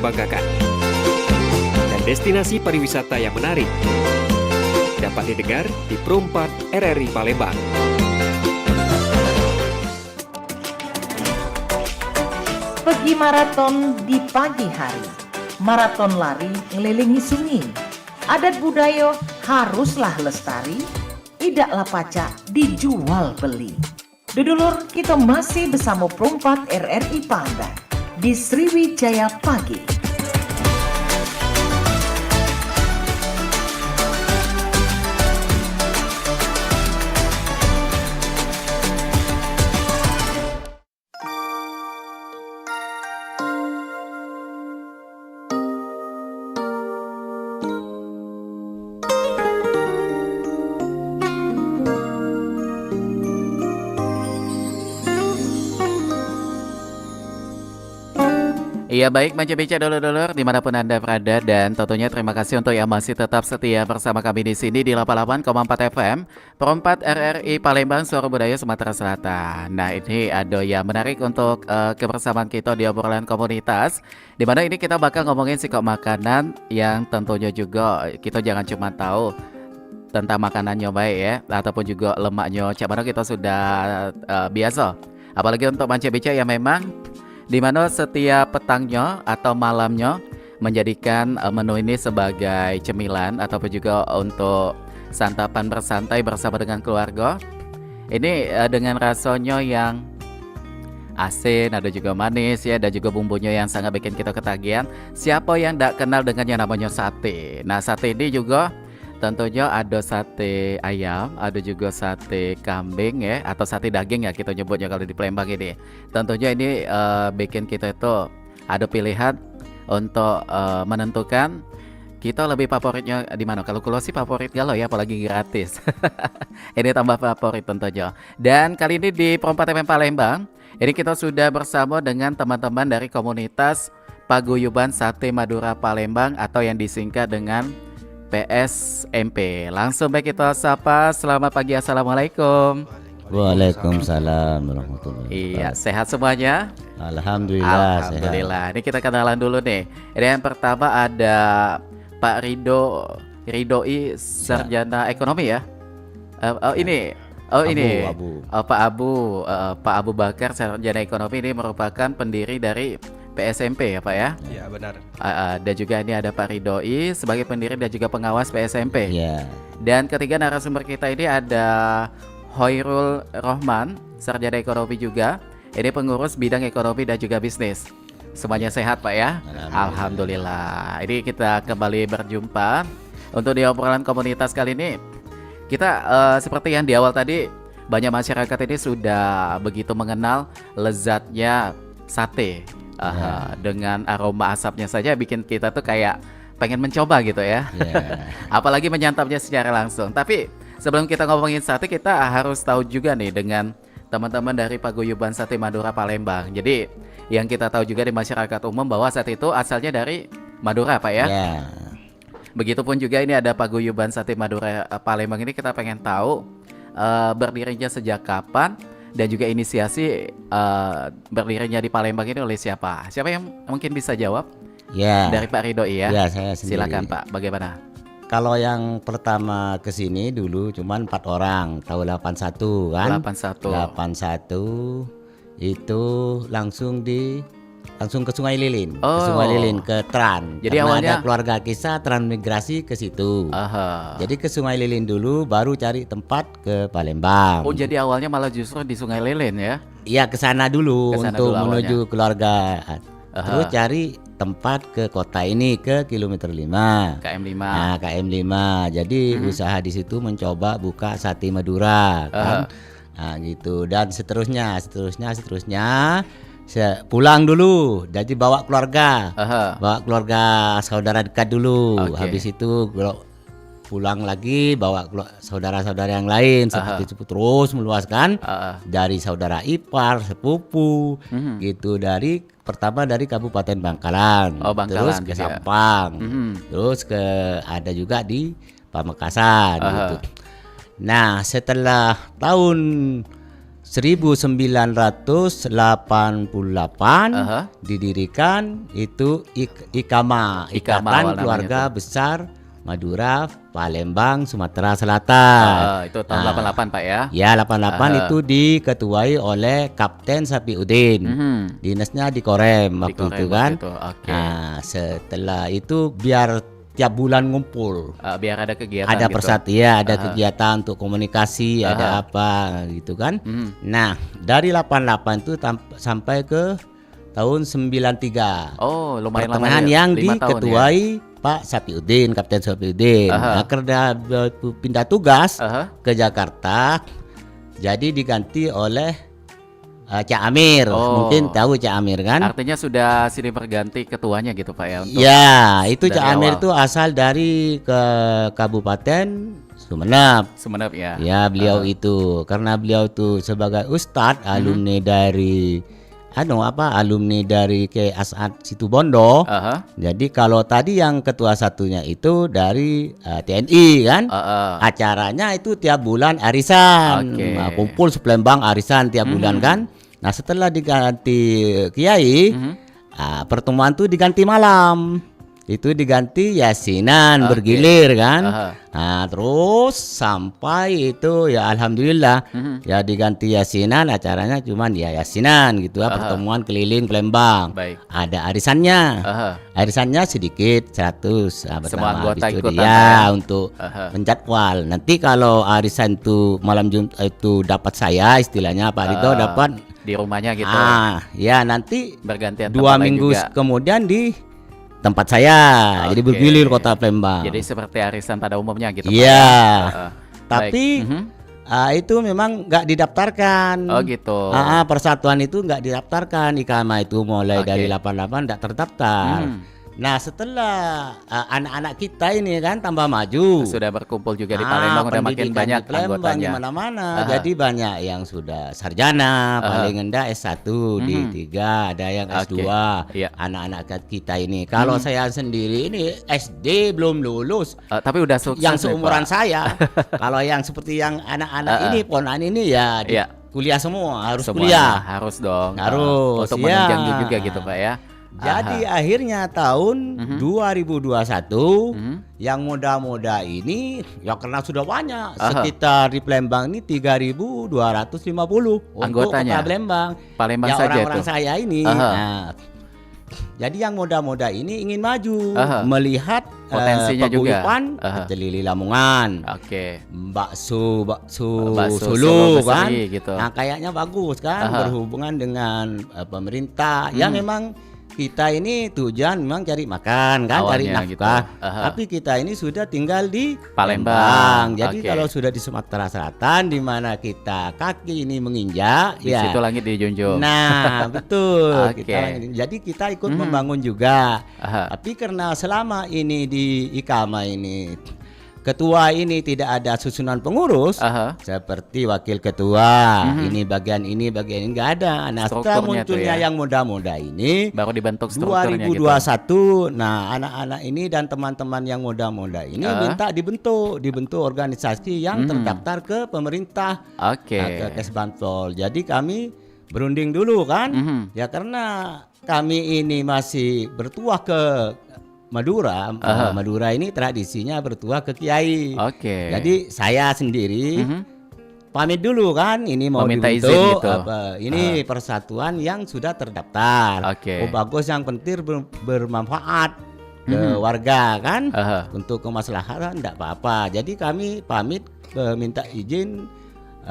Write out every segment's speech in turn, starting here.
membanggakan dan destinasi pariwisata yang menarik. Dapat didengar di Pro 4 RRI Palembang. Pergi maraton di pagi hari. Maraton lari ngelilingi sungai. Adat budaya haruslah lestari. Idaklah pacak dijual beli. Dudulur, kita masih bersama Pro 4 RRI Palembang di Sriwijaya Pagi. Iya baik Manca-Bica dulur-dulur dimanapun Anda berada, dan tentunya terima kasih untuk yang masih tetap setia bersama kami di sini di 88,4 FM Pro 4 RRI Palembang, Suara Budaya Sumatera Selatan. Nah ini ada yang menarik untuk kebersamaan kita di obrolan komunitas, dimana ini kita bakal ngomongin sikap makanan yang tentunya juga kita jangan cuma tahu tentang makanannya baik ya, ataupun juga lemaknya cak mana kita sudah biasa. Apalagi untuk Manca-Bica yang memang dimana setiap petangnya atau malamnya menjadikan menu ini sebagai cemilan ataupun juga untuk santapan bersantai bersama dengan keluarga. Ini dengan rasanya yang asin, ada juga manis ya, dan juga bumbunya yang sangat bikin kita ketagihan. Siapa yang tidak kenal dengan yang namanya sate? Nah sate ini juga tentunya ada sate ayam, ada juga sate kambing ya, atau sate daging ya kita nyebutnya kalau di Palembang ini. Tentunya ini bikin kita itu ada pilihan untuk menentukan kita lebih favoritnya di mana. Kalau sih favorit galau ya, apalagi gratis. Ini tambah favorit tentunya. Dan kali ini di Pro 4 FM Palembang, ini kita sudah bersama dengan teman-teman dari komunitas Paguyuban Sate Madura Palembang atau yang disingkat dengan PSMP. Langsung baik kita sapa. Selamat pagi, assalamualaikum. Waalaikumsalam warahmatullahi wabarakatuh. Iya, sehat semuanya? Alhamdulillah. Alhamdulillah. Sehat. Ini kita kenalan dulu nih. Ini yang pertama ada Pak Ridoi, Sarjana Ekonomi ya. Ini Pak Abu Bakar, Sarjana Ekonomi, ini merupakan pendiri dari PSMP ya Pak ya? Iya benar. Dan juga ini ada Pak Ridoi sebagai pendiri dan juga pengawas PSMP. Iya. Dan ketiga narasumber kita ini ada Hoirul Rohman, Sarjana Ekonomi juga. Ini pengurus bidang ekonomi dan juga bisnis. Semuanya sehat Pak ya? Alhamdulillah. Ini kita kembali berjumpa untuk di obrolan komunitas kali ini. Kita seperti yang di awal tadi, banyak masyarakat ini sudah begitu mengenal lezatnya sate. Dengan aroma asapnya saja bikin kita tuh kayak pengen mencoba gitu ya. Apalagi menyantapnya secara langsung. Tapi sebelum kita ngomongin sate, kita harus tahu juga nih dengan teman-teman dari Paguyuban Sate Madura Palembang. Jadi yang kita tahu juga di masyarakat umum bahwa sate itu asalnya dari Madura Pak ya. Begitupun juga ini ada Paguyuban Sate Madura Palembang ini, kita pengen tahu berdirinya sejak kapan dan juga inisiasi berdirinya di Palembang ini oleh siapa? Siapa yang mungkin bisa jawab? Ya. Dari Pak Ridoi ya? Ya, saya sendiri. Silakan Pak, bagaimana? Kalau yang pertama ke sini dulu cuman 4 orang, tahun 81 kan? 81 itu langsung ke Sungai Lilin, ke Sungai Lilin, ke Tran. Jadi karena awalnya ada keluarga kisah transmigrasi ke situ. Jadi ke Sungai Lilin dulu, baru cari tempat ke Palembang. Oh jadi awalnya malah justru di Sungai Lilin ya? Iya, ke sana dulu untuk menuju keluarga. Terus cari tempat ke kota ini, ke kilometer 5. KM5. Nah, KM5. Jadi usaha di situ mencoba buka sate Madura kan. Nah, gitu, dan seterusnya. Saya pulang dulu, jadi bawa keluarga, saudara dekat dulu. Habis itu pulang lagi bawa saudara-saudara yang lain seperti itu, terus meluaskan dari saudara ipar, sepupu, gitu, pertama dari Kabupaten Bangkalan, terus ke Sampang, terus ada juga di Pamekasan, gitu. Nah setelah tahun 1988 didirikan itu IKAMA, Ikatan Keluarga Besar Madura Palembang Sumatera Selatan. Itu tahun 88 Pak ya? Ya 88 itu diketuai oleh Kapten Sapiuddin. Dinasnya di Korem waktu itu kan. Nah setelah itu biar tiap bulan ngumpul. Biar ada kegiatan. Ada gitu. Ada kegiatan untuk komunikasi, ada apa gitu kan. Nah dari 88 itu sampai ke tahun 93. Oh lumayan lama pertengahan ya? yang diketuai Pak Sapiuddin, Kapten Sapiuddin. Nah, karena pindah tugas ke Jakarta, jadi diganti oleh Cak Amir. Mungkin tahu Cak Amir kan? Artinya sudah silih berganti ketuanya gitu Pak ya? Ya, itu Cak Amir itu asal dari ke Kabupaten Sumeneb. Sumeneb ya? Ya, beliau itu karena beliau itu sebagai ustadz, alumni dari alumni dari Kiai As'ad Situbondo. Jadi kalau tadi yang ketua satunya itu dari TNI kan, acaranya itu tiap bulan arisan, kumpul sepelembang arisan tiap bulan kan. Nah setelah diganti Kiai, pertemuan tuh diganti malam. Itu diganti yasinan bergilir kan. Nah terus sampai itu ya alhamdulillah ya diganti yasinan, acaranya cuman ya yasinan gitu ya, pertemuan keliling Palembang. Ada arisannya. Arisannya sedikit 100 semua anggota ikut ya untuk menjadwal. Nanti kalau arisan itu malam Jumat itu dapat saya istilahnya Pak Rito dapat di rumahnya gitu. Ya nanti bergantian 2 minggu kemudian di tempat saya, jadi bergilir kota Palembang. Jadi seperti arisan pada umumnya gitu. Iya. Tapi itu memang nggak didaftarkan. Oh gitu. Persatuan itu nggak didaftarkan. IKAMA itu mulai dari 88 nggak terdaftar. Nah setelah anak-anak kita ini kan tambah maju, sudah berkumpul juga di Palembang, udah makin banyak anggotanya. Mana-mana. Jadi banyak yang sudah sarjana, paling rendah S1, D3, ada yang S2. Anak-anak kita ini. Kalau saya sendiri ini SD belum lulus, tapi udah sukses. Yang seumuran saya. Kalau yang seperti yang anak-anak ini, ponan ini ya kuliah semua, harus kuliah. Harus dong. Harus. Untuk menunjang juga gitu Pak ya. Jadi akhirnya tahun 2021 yang muda-muda ini ya karena sudah banyak, sekitar di Palembang ini 3.250 anggotanya. Untuk Palembang ya saja orang-orang saya ini. Nah, jadi yang muda-muda ini ingin maju, melihat potensinya paguyuban Telili Lamongan, bakso Solo kan, gitu. Nah kayaknya bagus kan, berhubungan dengan pemerintah. Ya memang kita ini tujuan memang cari makan kan, cari nafkah. Gitu. Tapi kita ini sudah tinggal di Palembang. Jadi kalau sudah di Sumatera Selatan, di mana kita kaki ini menginjak, di situ langit dijunjung. Nah betul. Jadi kita ikut membangun juga. Tapi karena selama ini di IKAMA ini ketua ini tidak ada susunan pengurus seperti wakil ketua, ini bagian ini nggak ada. Nah setelah munculnya yang muda-muda ini baru dibentuk strukturnya 2021 gitu. Nah anak-anak ini dan teman-teman yang muda-muda ini minta dibentuk organisasi yang terdaftar ke pemerintah, ke Kesbantol. Jadi kami berunding dulu kan, ya karena kami ini masih bertuah ke Madura. Madura ini tradisinya bertuah ke kiai. Jadi saya sendiri pamit dulu kan, ini mau minta dibentuk izin gitu. Ini persatuan yang sudah terdaftar. Oh bagus, yang penting bermanfaat ke warga kan, untuk kemaslahatan enggak apa-apa. Jadi kami pamit minta izin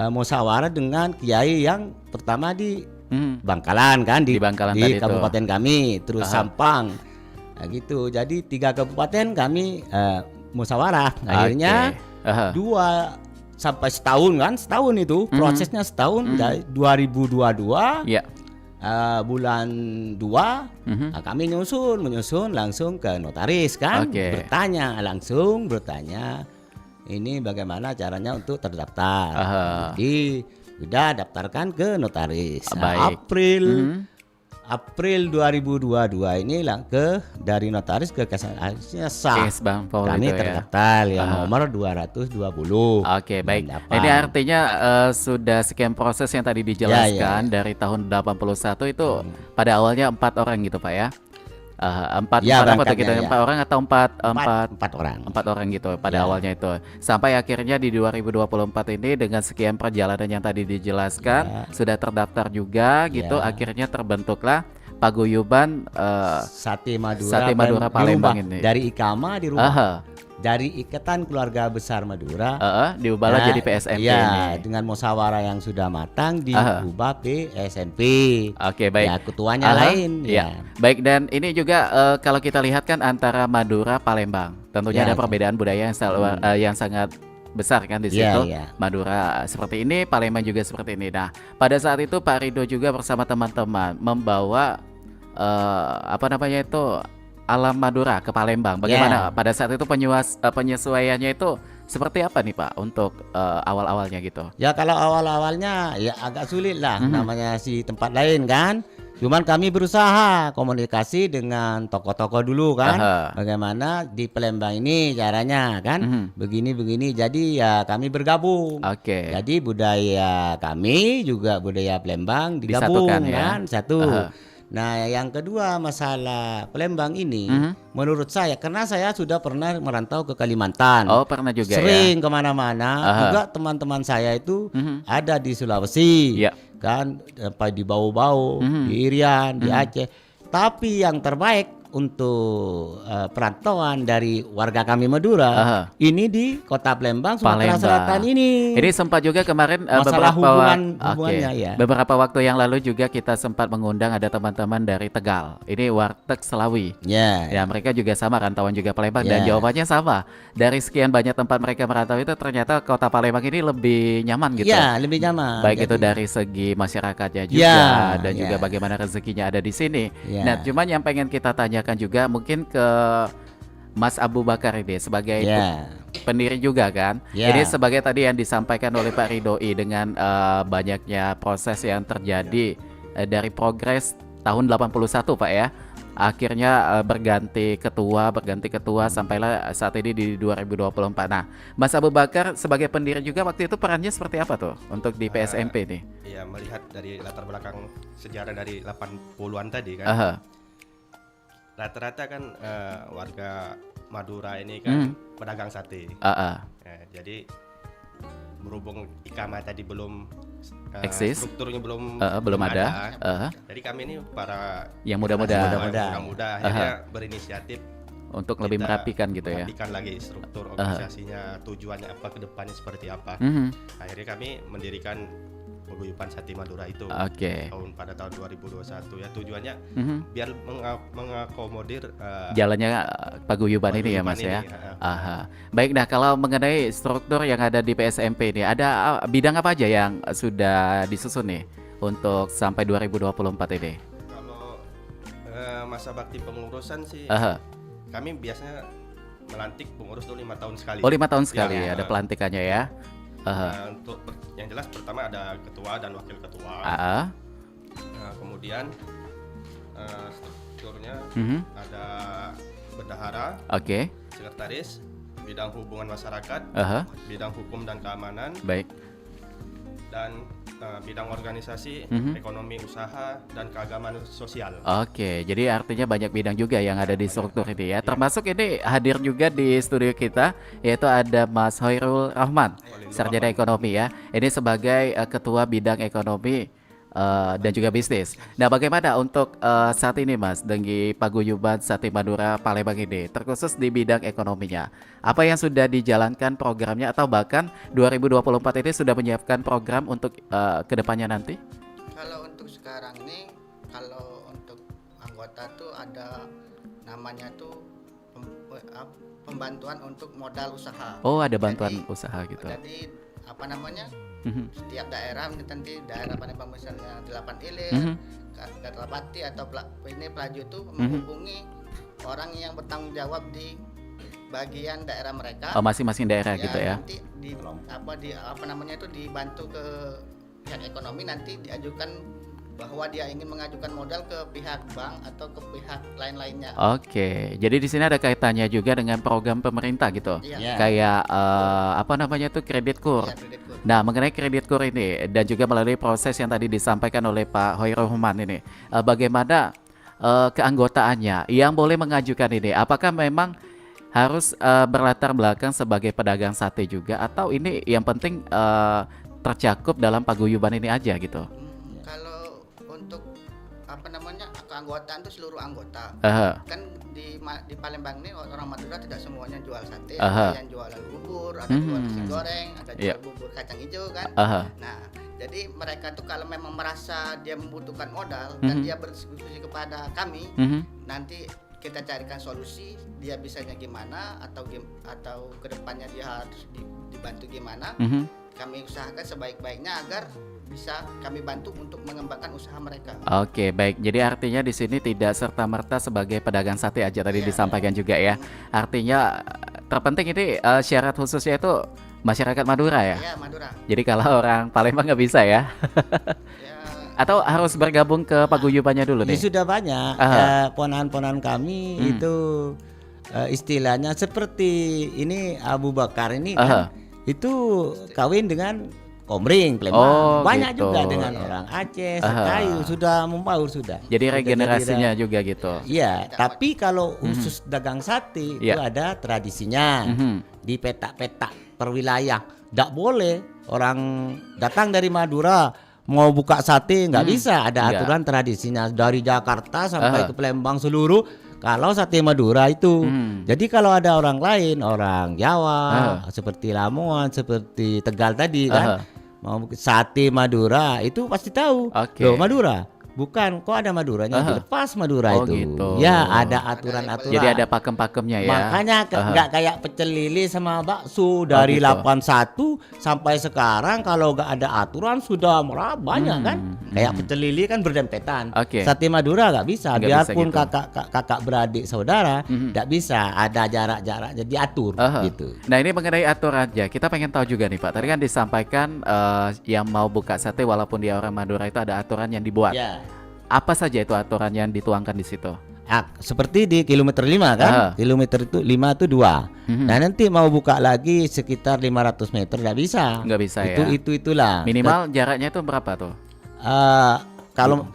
musyawarah dengan kiai yang pertama di Bangkalan kan, di kabupaten kami, terus Sampang. Nah, gitu. Jadi 3 kabupaten kami musyawarah. Akhirnya 2 sampai setahun itu prosesnya setahun dari 2022 bulan 2 kami menyusun langsung ke notaris kan, bertanya ini bagaimana caranya untuk terdaftar. Jadi udah daftarkan ke notaris. April April 2022 ini dari notaris ke kasasinya sah. Yes, Bang Paul Kami itu terdaftar yang nomor 220. Oke, baik. Ini artinya sudah sekian proses yang tadi dijelaskan dari tahun 81 itu pada awalnya 4 orang gitu Pak ya. Empat orang atau empat orang gitu pada awalnya itu, sampai akhirnya di 2024 ini dengan sekian perjalanan yang tadi dijelaskan sudah terdaftar juga gitu, akhirnya terbentuklah paguyuban Sate Madura Palembang ini dari Ikama di rumah. Dari Ikatan Keluarga Besar Madura diubahlah jadi PSMP ini. Dengan musyawarah yang sudah matang diubah PSMP. Oke, baik. Ya, ketuanya lain. Ya. Baik, dan ini juga kalau kita lihat kan antara Madura Palembang, tentunya ada perbedaan budaya yang sangat besar kan di situ. Madura seperti ini, Palembang juga seperti ini. Nah, pada saat itu Pak Rido juga bersama teman-teman membawa alam Madura ke Palembang. Bagaimana pada saat itu penyesuaiannya itu seperti apa nih Pak untuk awal-awalnya gitu? Ya kalau awal-awalnya ya agak sulit lah, namanya si tempat lain kan. Cuman kami berusaha komunikasi dengan tokoh-tokoh dulu kan. Bagaimana di Palembang ini caranya kan. Begini-begini, jadi ya kami bergabung. Jadi budaya kami juga budaya Palembang digabung kan satu. Nah, yang kedua masalah Palembang ini, menurut saya, karena saya sudah pernah merantau ke Kalimantan. Oh, pernah juga sering kemana-mana. Juga teman-teman saya itu ada di Sulawesi, kan, di Bau-Bau, di Irian, di Aceh. Tapi yang terbaik untuk perantauan dari warga kami Madura ini di Kota Palembang, Sumatera Selatan ini. Ini sempat juga kemarin masalah hubungannya ya. Beberapa waktu yang lalu juga kita sempat mengundang ada teman-teman dari Tegal. Ini Warteg Selawi. Ya, mereka juga sama rantauan juga Palembang dan jawabannya sama. Dari sekian banyak tempat mereka merantau itu ternyata Kota Palembang ini lebih nyaman gitu. Ya, lebih nyaman. Baik itu dari segi masyarakatnya juga dan juga bagaimana rezekinya ada di sini. Nah, cuman yang pengen kita tanya juga mungkin ke Mas Abu Bakar ini sebagai pendiri juga kan. Ini sebagai tadi yang disampaikan oleh Pak Ridoi dengan banyaknya proses yang terjadi dari progres tahun 81 Pak ya. Akhirnya berganti ketua sampailah saat ini di 2024. Nah, Mas Abu Bakar sebagai pendiri juga waktu itu perannya seperti apa tuh untuk di PSMP nih? Ya, melihat dari latar belakang sejarah dari 80-an tadi kan. Rata-rata kan warga Madura ini kan pedagang sate. Jadi berhubung Ikama tadi belum strukturnya belum ada. Jadi kami ini para yang muda-muda akhirnya berinisiatif untuk lebih merapikan gitu ya. Merapikan lagi struktur organisasinya, tujuannya apa, kedepannya seperti apa. Akhirnya kami mendirikan paguyuban Sate Madura itu pada tahun 2021 ya, tujuannya biar mengakomodir jalannya paguyuban ini ya Mas ya. Baik, nah kalau mengenai struktur yang ada di PSMP ini ada bidang apa aja yang sudah disusun nih untuk sampai 2024 ini? Kalau masa bakti pengurusan sih kami biasanya melantik pengurus tuh 5 tahun sekali. Oh, 5 tahun sekali ada pelantikannya ya. Untuk yang jelas pertama ada ketua dan wakil ketua. Kemudian strukturnya ada bendahara, sekretaris, bidang hubungan masyarakat, bidang hukum dan keamanan, dan bidang organisasi, ekonomi usaha, dan keagamaan sosial. Jadi artinya banyak bidang juga yang ada di struktur ini ya. Termasuk ini hadir juga di studio kita, yaitu ada Mas Hoirul Rahman, sarjana ekonomi ya. Ini sebagai ketua bidang ekonomi dan juga bisnis. Nah, bagaimana untuk saat ini Mas dengan paguyuban Sate Madura Palembang ini, terkhusus di bidang ekonominya? Apa yang sudah dijalankan programnya atau bahkan 2024 ini sudah menyiapkan program untuk kedepannya nanti? Kalau untuk sekarang ini, kalau untuk anggota tuh ada namanya tuh pembantuan untuk modal usaha. Oh, ada bantuan usaha gitu. Jadi apa namanya? Setiap daerah, nanti daerah Palembang misalnya 8 Ilir, Katrapati atau ini Pelaju itu menghubungi orang yang bertanggung jawab di bagian daerah mereka. Masing-masing daerah gitu ya. Nanti dibantu ke pihak ekonomi, nanti diajukan bahwa dia ingin mengajukan modal ke pihak bank atau ke pihak lain-lainnya. Oke, jadi di sini ada kaitannya juga dengan program pemerintah gitu. Iya. Kayak apa namanya tuh kredit kur. Iya, kredit kur. Nah, mengenai kredit kur ini dan juga melalui proses yang tadi disampaikan oleh Pak Hoirul Rahman ini, bagaimana keanggotaannya yang boleh mengajukan ini? Apakah memang harus berlatar belakang sebagai pedagang sate juga, atau ini yang penting tercakup dalam paguyuban ini aja gitu? Kalau untuk apa namanya keanggotaan itu seluruh anggota. Kan di Palembang ini orang Madura tidak semuanya jual sate, ada yang jual bubur, ada jual nasi goreng, ada jual bubur kacang hijau kan. Nah, jadi mereka tuh kalau memang merasa dia membutuhkan modal dan dia berdiskusi kepada kami, nanti kita carikan solusi dia bisanya gimana atau kedepannya dia harus dibantu gimana. Kami usahakan sebaik-baiknya agar bisa kami bantu untuk mengembangkan usaha mereka. Oke, baik. Jadi artinya di sini tidak serta-merta sebagai pedagang sate aja tadi disampaikan juga ya. Artinya terpenting ini syarat khususnya itu masyarakat Madura ya. Iya, Madura. Jadi kalau orang Palembang nggak bisa ya. Atau harus bergabung ke paguyubannya dulu nih? Sudah banyak ponakan-ponakan kami itu istilahnya seperti ini Abu Bakar ini kan itu kawin dengan Komering Palembang. Banyak gitu. juga dengan orang Aceh, Sekayu sudah mempaur sudah. Jadi regenerasinya juga gitu. Iya, tapi kalau khusus dagang sate itu ada tradisinya di petak-petak per wilayah. Tidak boleh orang datang dari Madura mau buka sate nggak bisa, ada aturan tradisinya dari Jakarta sampai ke Palembang seluruh. Kalau sate Madura itu, jadi kalau ada orang lain, orang Jawa, seperti Lamongan, seperti Tegal tadi kan, mau sate Madura itu pasti tahu. Loh Madura, bukan kok ada Maduranya, dilepas Madura itu. Gitu. Ya ada aturan-aturan. Jadi ada pakem-pakemnya ya. Makanya nggak kayak pecel lele sama bakso dari 81 sampai sekarang kalau nggak ada aturan sudah banyak kan. Kayak pecel lele kan berdempetan. Sate Madura nggak bisa. Biarpun bisa gitu. kakak beradik saudara nggak bisa. Ada jarak-jaraknya diatur gitu. Nah ini mengenai aturannya kita pengen tahu juga nih Pak. Tadi kan disampaikan yang mau buka sate walaupun dia orang Madura itu ada aturan yang dibuat. Apa saja itu aturan yang dituangkan di situ? Seperti di kilometer 5 kan, kilometer itu 5 itu 2. Nah nanti mau buka lagi sekitar 500 meter nggak bisa. Nggak bisa itulah. Minimal jaraknya itu berapa tuh? Kalau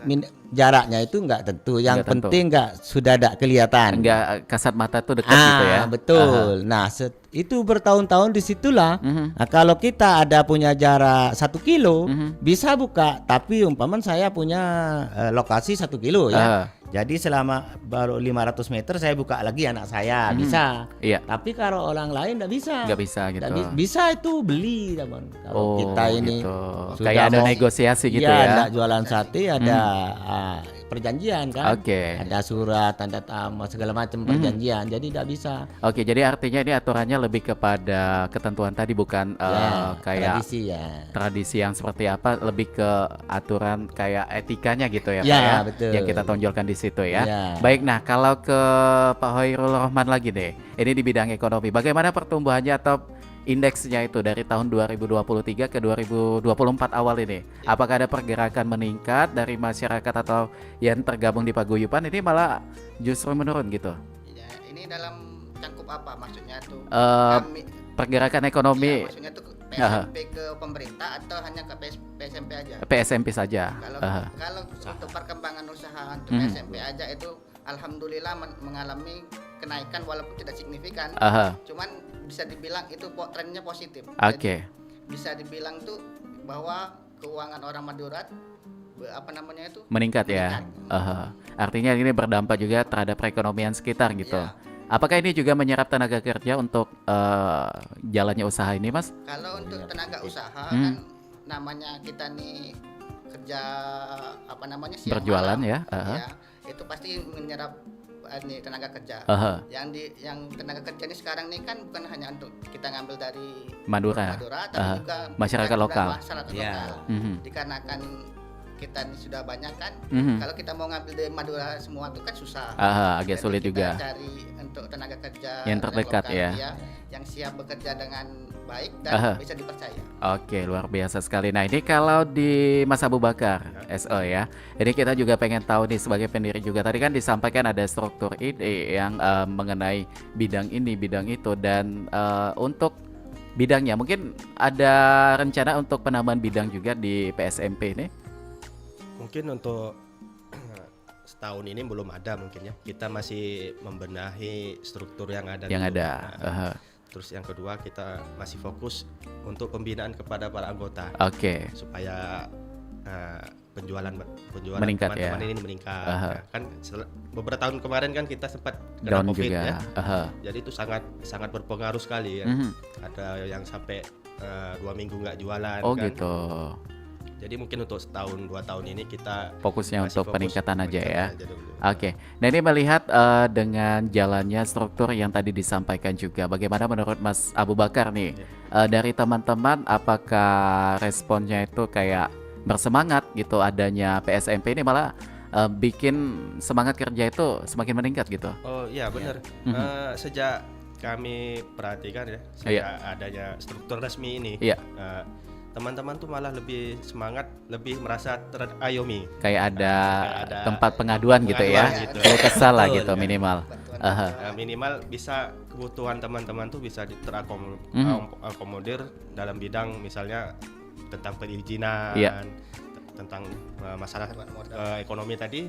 jaraknya itu nggak tentu. Yang penting nggak sudah ada kelihatan. Nggak kasat mata tuh dekat gitu ya. Betul. Nah itu bertahun-tahun disitulah. Nah, kalau kita ada punya jarak 1 kilo bisa buka. Tapi umpama saya punya lokasi 1 kilo ya. Jadi selama baru 500 meter saya buka lagi anak saya bisa. Tapi kalau orang lain nggak bisa. Nggak bisa gitu. Bisa itu beli teman. Kalau kita ini gitu. Kayak ada negosiasi gitu ya. Nggak jualan sate ada perjanjian kan. Ada surat tanda tamu segala macam perjanjian. Jadi tidak bisa. Jadi artinya ini aturannya lebih kepada ketentuan tadi bukan kayak tradisi yang seperti apa, lebih ke aturan kayak etikanya gitu ya Pak ya. Betul. Yang kita tonjolkan di situ ya. Baik, nah kalau ke Pak Hoirul Rahman lagi deh. Ini di bidang ekonomi. Bagaimana pertumbuhannya atau indeksnya itu dari tahun 2023 ke 2024 awal ini? Apakah ada pergerakan meningkat dari masyarakat atau yang tergabung di paguyuban ini malah justru menurun gitu? Ya, ini dalam cangkup apa maksudnya tuh? Pergerakan ekonomi. Maksudnya tuh PSMP ke pemerintah atau hanya ke PSMP aja? PSMP saja. Kalau untuk perkembangan usaha untuk PSMP aja itu alhamdulillah mengalami kenaikan walaupun tidak signifikan. Cuman bisa dibilang itu trennya positif. Jadi, bisa dibilang tuh bahwa keuangan orang Madura meningkat. Artinya ini berdampak juga terhadap perekonomian sekitar gitu. Apakah ini juga menyerap tenaga kerja untuk jalannya usaha ini, Mas? Kalau untuk tenaga usaha kan namanya kita nih kerja siang berjualan malam, ya. Itu pasti menyerap tenaga kerja. Yang tenaga kerja ini sekarang nih kan bukan hanya untuk kita ngambil dari Madura tapi juga masyarakat lokal. Dikarenakan kita ini sudah banyak kan. Kalau kita mau ngambil dari Madura semua itu kan susah. Agak sulit juga. Cari untuk tenaga kerja yang terdekat lokal, ya. Yang siap bekerja dengan baik dan bisa dipercaya. Oke, luar biasa sekali. Nah, ini kalau di Mas Abu Bakar, SO ya. Ini kita juga pengen tahu nih sebagai pendiri juga. Tadi kan disampaikan ada struktur ide yang mengenai bidang ini, bidang itu, dan untuk bidangnya mungkin ada rencana untuk penambahan bidang juga di PSMP ini? Mungkin untuk setahun ini belum ada mungkin ya. Kita masih membenahi struktur yang ada. Terus yang kedua, kita masih fokus untuk pembinaan kepada para anggota. Supaya penjualan meningkat, teman-teman ini meningkat. Kan beberapa tahun kemarin kan kita sempat kena down COVID juga. Ya. Jadi itu sangat berpengaruh sekali ya. Ada yang sampai 2 minggu nggak jualan. Gitu. Jadi mungkin untuk setahun 2 tahun ini kita fokusnya untuk peningkatan aja ya. Nah ini melihat dengan jalannya struktur yang tadi disampaikan juga, bagaimana menurut Mas Abu Bakar nih dari teman-teman, apakah responnya itu kayak bersemangat gitu adanya PSMP ini, malah bikin semangat kerja itu semakin meningkat gitu? Oh iya benar. Sejak kami perhatikan ya, sejak adanya struktur resmi ini, teman-teman tuh malah lebih semangat, lebih merasa terayomi. Kayak ada tempat pengaduan gitu ya, kalau kesal lah gitu minimal. Minimal bisa kebutuhan teman-teman tuh bisa terakomodir dalam bidang misalnya tentang perizinan, tentang masalah ekonomi tadi,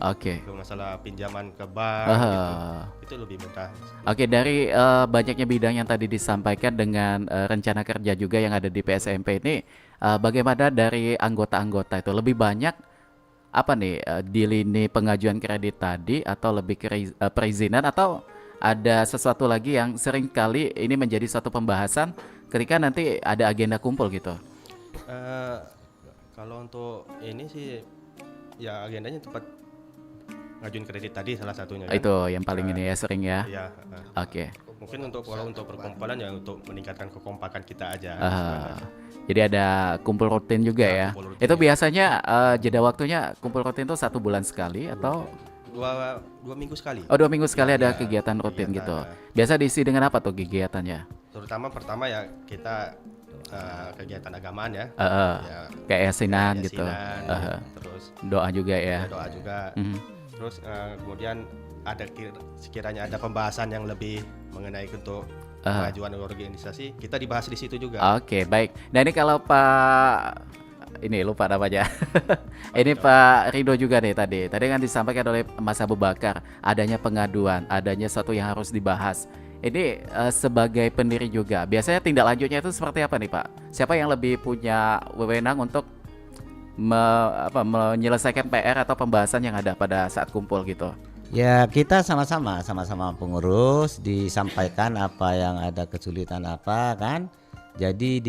masalah pinjaman ke bank, itu lebih mudah. Dari banyaknya bidang yang tadi disampaikan dengan rencana kerja juga yang ada di PSMP ini, bagaimana dari anggota-anggota itu lebih banyak apa nih di lini pengajuan kredit tadi, atau lebih ke perizinan, atau ada sesuatu lagi yang sering kali ini menjadi suatu pembahasan ketika nanti ada agenda kumpul gitu? Kalau untuk ini sih ya agendanya tempat ngajuin kredit tadi salah satunya. Itu yang paling ini ya sering ya. Mungkin kalau untuk perkumpulan ya untuk meningkatkan kekompakan kita aja. Jadi ada kumpul rutin juga ya. Rutin. Itu biasanya jeda waktunya kumpul rutin itu 1 bulan sekali atau 2 minggu sekali. 2 minggu sekali ada kegiatan rutin gitu. Biasa diisi dengan apa tuh kegiatannya? Terutama pertama ya kita kegiatan agamaan ya. Kayak yasinan gitu. Terus doa juga ya. Doa juga. Terus kemudian sekiranya ada pembahasan yang lebih mengenai untuk pengajuan organisasi, kita dibahas di situ juga. Baik. Nah ini kalau Pak ini lupa namanya. Ini Pak Rido juga nih tadi kan disampaikan oleh Mas Abu Bakar, adanya pengaduan, adanya sesuatu yang harus dibahas. Ini sebagai pendiri juga, biasanya tindak lanjutnya itu seperti apa nih Pak? Siapa yang lebih punya wewenang untuk menyelesaikan PR atau pembahasan yang ada pada saat kumpul gitu? Ya kita sama-sama pengurus, disampaikan apa yang ada kesulitan apa kan. Jadi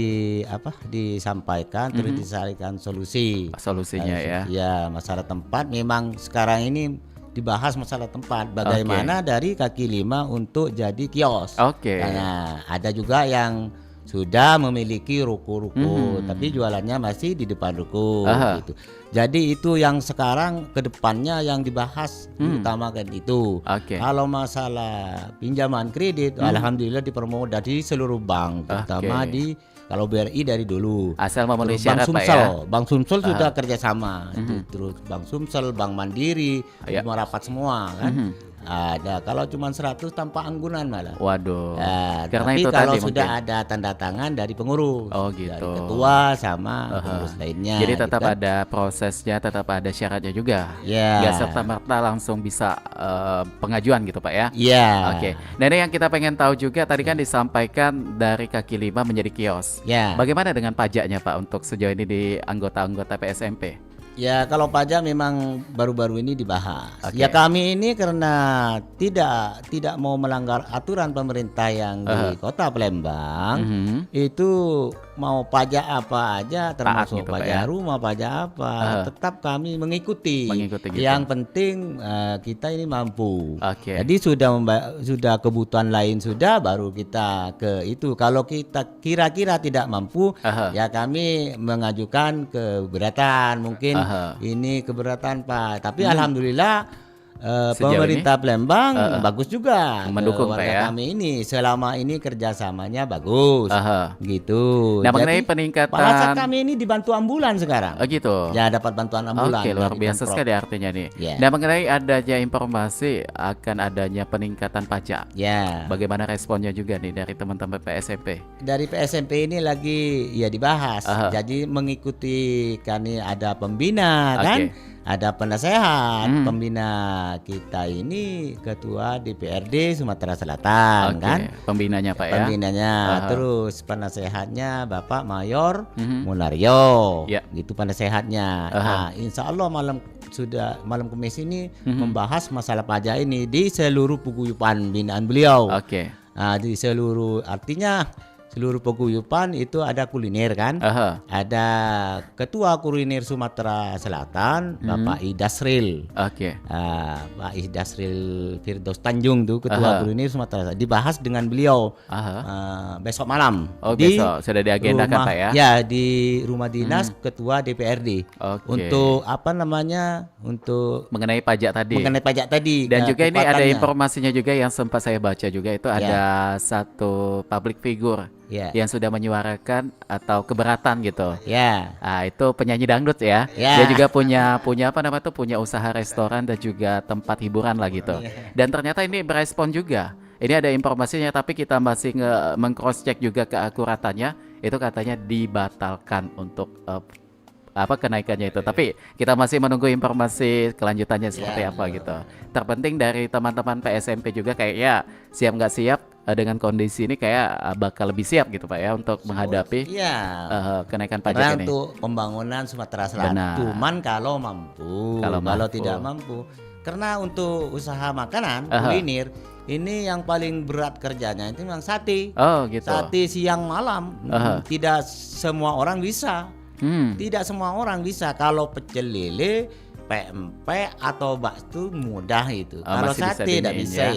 disampaikan terus dicarikan solusinya ya. Ya masalah tempat memang sekarang ini dibahas masalah tempat, bagaimana dari kaki 5 untuk jadi kios. Nah, ada juga yang sudah memiliki ruko-ruko, tapi jualannya masih di depan ruko gitu. Jadi itu yang sekarang kedepannya yang dibahas utamakan itu. Kalau masalah pinjaman kredit, alhamdulillah dipermudah di seluruh bank, terutama di kalau BRI dari dulu. Asal memenuhi syarat Pak ya. Bank Sumsel sudah kerjasama, terus Bank Sumsel, Bank Mandiri, semua rapat semua kan. Ada kalau cuma 100 tanpa anggunan malah. Waduh. Karena tapi itu kalau tadi sudah ada tanda tangan dari pengurus, gitu. Dari ketua sama pengurus lainnya. Jadi tetap ada prosesnya, tetap ada syaratnya juga. Nggak serta-merta langsung bisa pengajuan gitu Pak ya. Nah ini yang kita pengen tahu juga, tadi kan disampaikan dari kaki 5 menjadi kios. Bagaimana dengan pajaknya Pak untuk sejauh ini di anggota-anggota PSMP? Ya kalau pajak memang baru-baru ini dibahas. Ya kami ini karena tidak mau melanggar aturan pemerintah yang di Kota Palembang, itu mau pajak apa aja, termasuk gitu, pajak rumah, pajak apa, tetap kami mengikuti gitu. Yang penting kita ini mampu. Jadi sudah kebutuhan lain sudah, baru kita ke itu. Kalau kita kira-kira tidak mampu, ya kami mengajukan keberatan mungkin. Ini keberatan Pak, tapi alhamdulillah pemerintah Palembang bagus juga mendukung warga kami ini. Selama ini kerjasamanya bagus, gitu. Nah, mengenai peningkatan Palacak kami ini dibantu ambulan sekarang. Oh gitu. Ya, dapat bantuan ambulan. Oke, luar biasa sekali artinya nih. Nah, mengenai adanya informasi akan adanya peningkatan pajak. Bagaimana responnya juga nih dari teman-teman PSMP? Dari PSMP ini lagi ya dibahas. Jadi mengikuti kami ada pembina kan? Ada penasehat, pembina kita ini ketua DPRD Sumatera Selatan kan? Pembinanya Pak ya? Pembinanya, terus penasehatnya Bapak Mayor Munario, gitu penasehatnya. Nah, insya Allah malam Kamis ini membahas masalah pajak ini di seluruh paguyuban binaan beliau. Nah, di seluruh artinya seluruh paguyuban itu ada kuliner kan? Ada Ketua Kuliner Sumatera Selatan, Bapak Idasril. Pak Idasril Firdaus Tanjung tuh Ketua Kuliner Sumatera Selatan. Dibahas dengan beliau besok malam. Besok sudah diagendakan Pak ya? Ya, di rumah dinas Ketua DPRD. Untuk apa namanya? Untuk mengenai pajak tadi. Dan juga ini ada informasinya juga yang sempat saya baca juga itu ada satu public figure yang sudah menyuarakan atau keberatan gitu. Itu penyanyi dangdut ya. Dia juga punya apa namanya tuh, punya usaha restoran dan juga tempat hiburan lah gitu. Dan ternyata ini berespon juga. Ini ada informasinya tapi kita masih meng-cross check juga keakuratannya. Itu katanya dibatalkan untuk kenaikannya itu. Tapi kita masih menunggu informasi kelanjutannya seperti apa gitu. Terpenting dari teman-teman PSMP juga kayaknya siap nggak siap dengan kondisi ini kayak bakal lebih siap gitu Pak ya untuk menghadapi kenaikan pajak ini. Untuk pembangunan Sumatera Selatan. Cuman kalau mampu, kalau tidak mampu. Karena untuk usaha makanan, kuliner, ini yang paling berat kerjanya itu memang sate. Sate siang malam. Tidak semua orang bisa. Tidak semua orang bisa. Kalau pecel lele, pempek atau bakso mudah itu. Kalau sate tidak bisa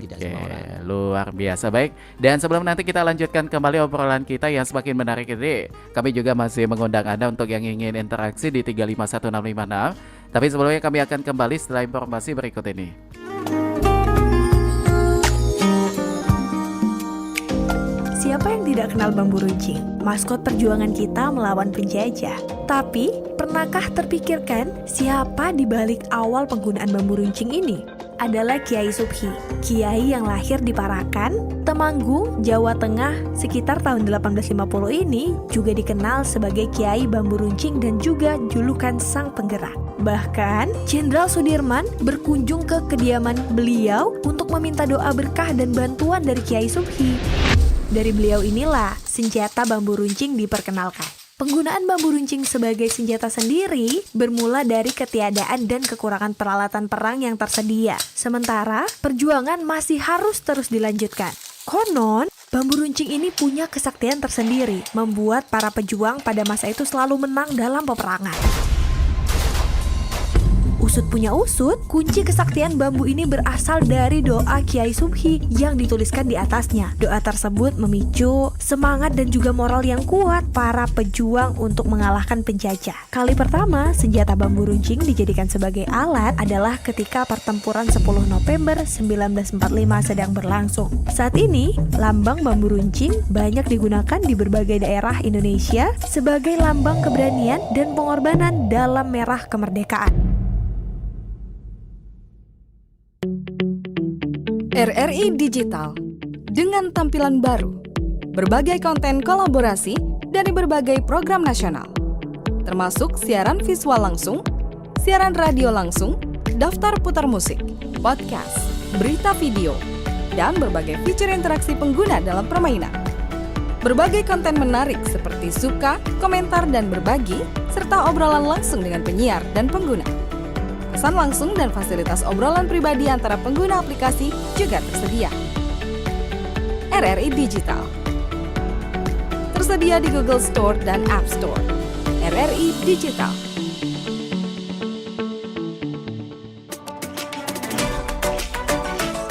tidak semua orang. Luar biasa. Baik. Dan sebelum nanti kita lanjutkan kembali obrolan kita yang semakin menarik ini, kami juga masih mengundang Anda untuk yang ingin interaksi di 351656. Tapi sebelumnya kami akan kembali setelah informasi berikut ini. Siapa yang tidak kenal bambu runcing? Maskot perjuangan kita melawan penjajah. Tapi, pernahkah terpikirkan siapa di balik awal penggunaan bambu runcing ini? Adalah Kiai Subhi, kiai yang lahir di Parakan, Temanggung, Jawa Tengah sekitar tahun 1850 ini juga dikenal sebagai Kiai Bambu Runcing dan juga julukan Sang Penggerak. Bahkan, Jenderal Sudirman berkunjung ke kediaman beliau untuk meminta doa berkah dan bantuan dari Kiai Subhi. Dari beliau inilah senjata bambu runcing diperkenalkan. Penggunaan bambu runcing sebagai senjata sendiri bermula dari ketiadaan dan kekurangan peralatan perang yang tersedia. Sementara, perjuangan masih harus terus dilanjutkan. Konon, bambu runcing ini punya kesaktian tersendiri, membuat para pejuang pada masa itu selalu menang dalam peperangan. Usut punya usut, kunci kesaktian bambu ini berasal dari doa Kiai Subhi yang dituliskan di atasnya. Doa tersebut memicu semangat dan juga moral yang kuat para pejuang untuk mengalahkan penjajah. Kali pertama, senjata bambu runcing dijadikan sebagai alat adalah ketika pertempuran 10 November 1945 sedang berlangsung. Saat ini, lambang bambu runcing banyak digunakan di berbagai daerah Indonesia sebagai lambang keberanian dan pengorbanan dalam merah kemerdekaan. RRI Digital dengan tampilan baru, berbagai konten kolaborasi dari berbagai program nasional, termasuk siaran visual langsung, siaran radio langsung, daftar putar musik, podcast, berita video, dan berbagai fitur interaksi pengguna dalam permainan. Berbagai konten menarik seperti suka, komentar, dan berbagi, serta obrolan langsung dengan penyiar dan pengguna. Pesan langsung dan fasilitas obrolan pribadi antara pengguna aplikasi juga tersedia. RRI Digital tersedia di Google Store dan App Store. RRI Digital.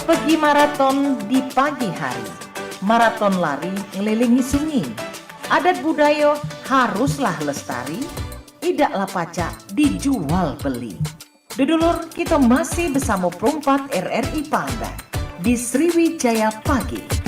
Pergi maraton di pagi hari. Maraton lari ngelilingi sunyi. Adat budaya haruslah lestari. Idaklah pacak dijual beli. Dulur, kita masih bersama Perompak RRI Palembang di Sriwijaya Pagi.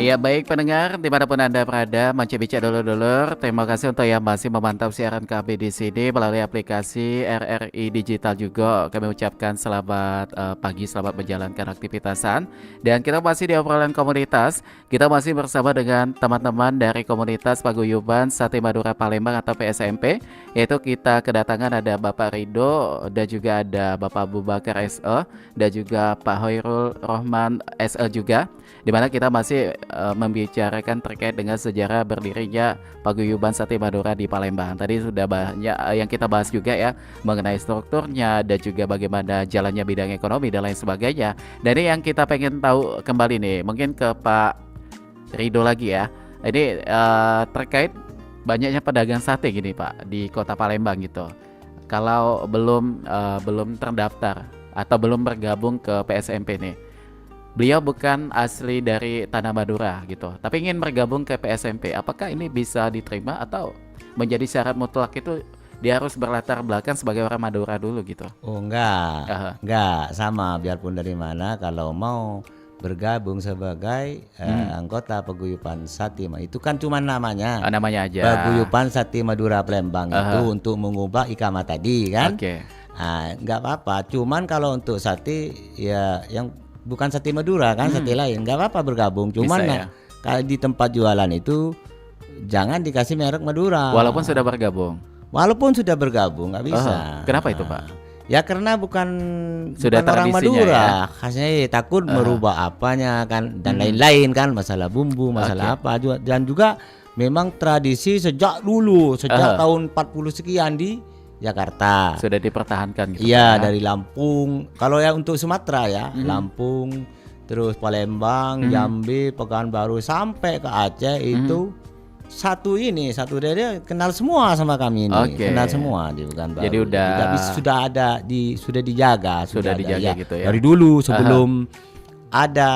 Iya baik pendengar dimanapun Anda berada, Mance Bica dulur-dulur, terima kasih untuk yang masih memantau siaran kami di sini melalui aplikasi RRI Digital juga. Kami ucapkan selamat pagi, selamat menjalankan aktivitasan. Dan kita masih di obrolan komunitas, kita masih bersama dengan teman-teman dari komunitas Paguyuban Sate Madura Palembang atau PSMP. Yaitu kita kedatangan ada Bapak Rido dan juga ada Bapak Abu Bakar SE dan juga Pak Hoirul Rohman SE juga. Dimana kita masih membicarakan terkait dengan sejarah berdirinya Paguyuban Sate Madura di Palembang. Tadi sudah banyak yang kita bahas juga ya mengenai strukturnya dan juga bagaimana jalannya bidang ekonomi dan lain sebagainya. Dan ini yang kita pengen tahu kembali nih, mungkin ke Pak Rido lagi ya. Ini terkait banyaknya pedagang sate gini Pak di Kota Palembang gitu. Kalau belum terdaftar atau belum bergabung ke PSMP nih. Beliau bukan asli dari Tanah Madura gitu, tapi ingin bergabung ke PSMP. Apakah ini bisa diterima atau menjadi syarat mutlak itu dia harus berlatar belakang sebagai orang Madura dulu gitu? Oh enggak, sama biarpun dari mana kalau mau bergabung sebagai anggota Paguyuban Sate itu kan cuma namanya. Namanya aja. Paguyuban Sate Madura Palembang itu untuk mengubah ikama tadi kan. Oke. Enggak apa-apa. Cuman kalau untuk sate ya yang bukan sate Madura kan, sate lain nggak apa-apa bergabung. Cuman ya? Kalau di tempat jualan itu jangan dikasih merek Madura. Walaupun sudah bergabung. Walaupun sudah bergabung nggak bisa. Kenapa itu Pak? Ya karena bukan orang ya? Madura. Khasnya takut merubah apanya kan dan lain-lain kan, masalah bumbu, masalah apa juga. Dan juga memang tradisi sejak dulu, sejak tahun 40 sekian di Jakarta sudah dipertahankan gitu. Iya, dari Lampung. Kalau ya untuk Sumatera ya, Lampung, terus Palembang, Jambi, Pekanbaru sampai ke Aceh itu satu dari kenal semua sama kami ini. Kenal semua di Pekanbaru. Jadi sudah ada sudah dijaga, sudah dijaga gitu ya. Dari dulu sebelum ada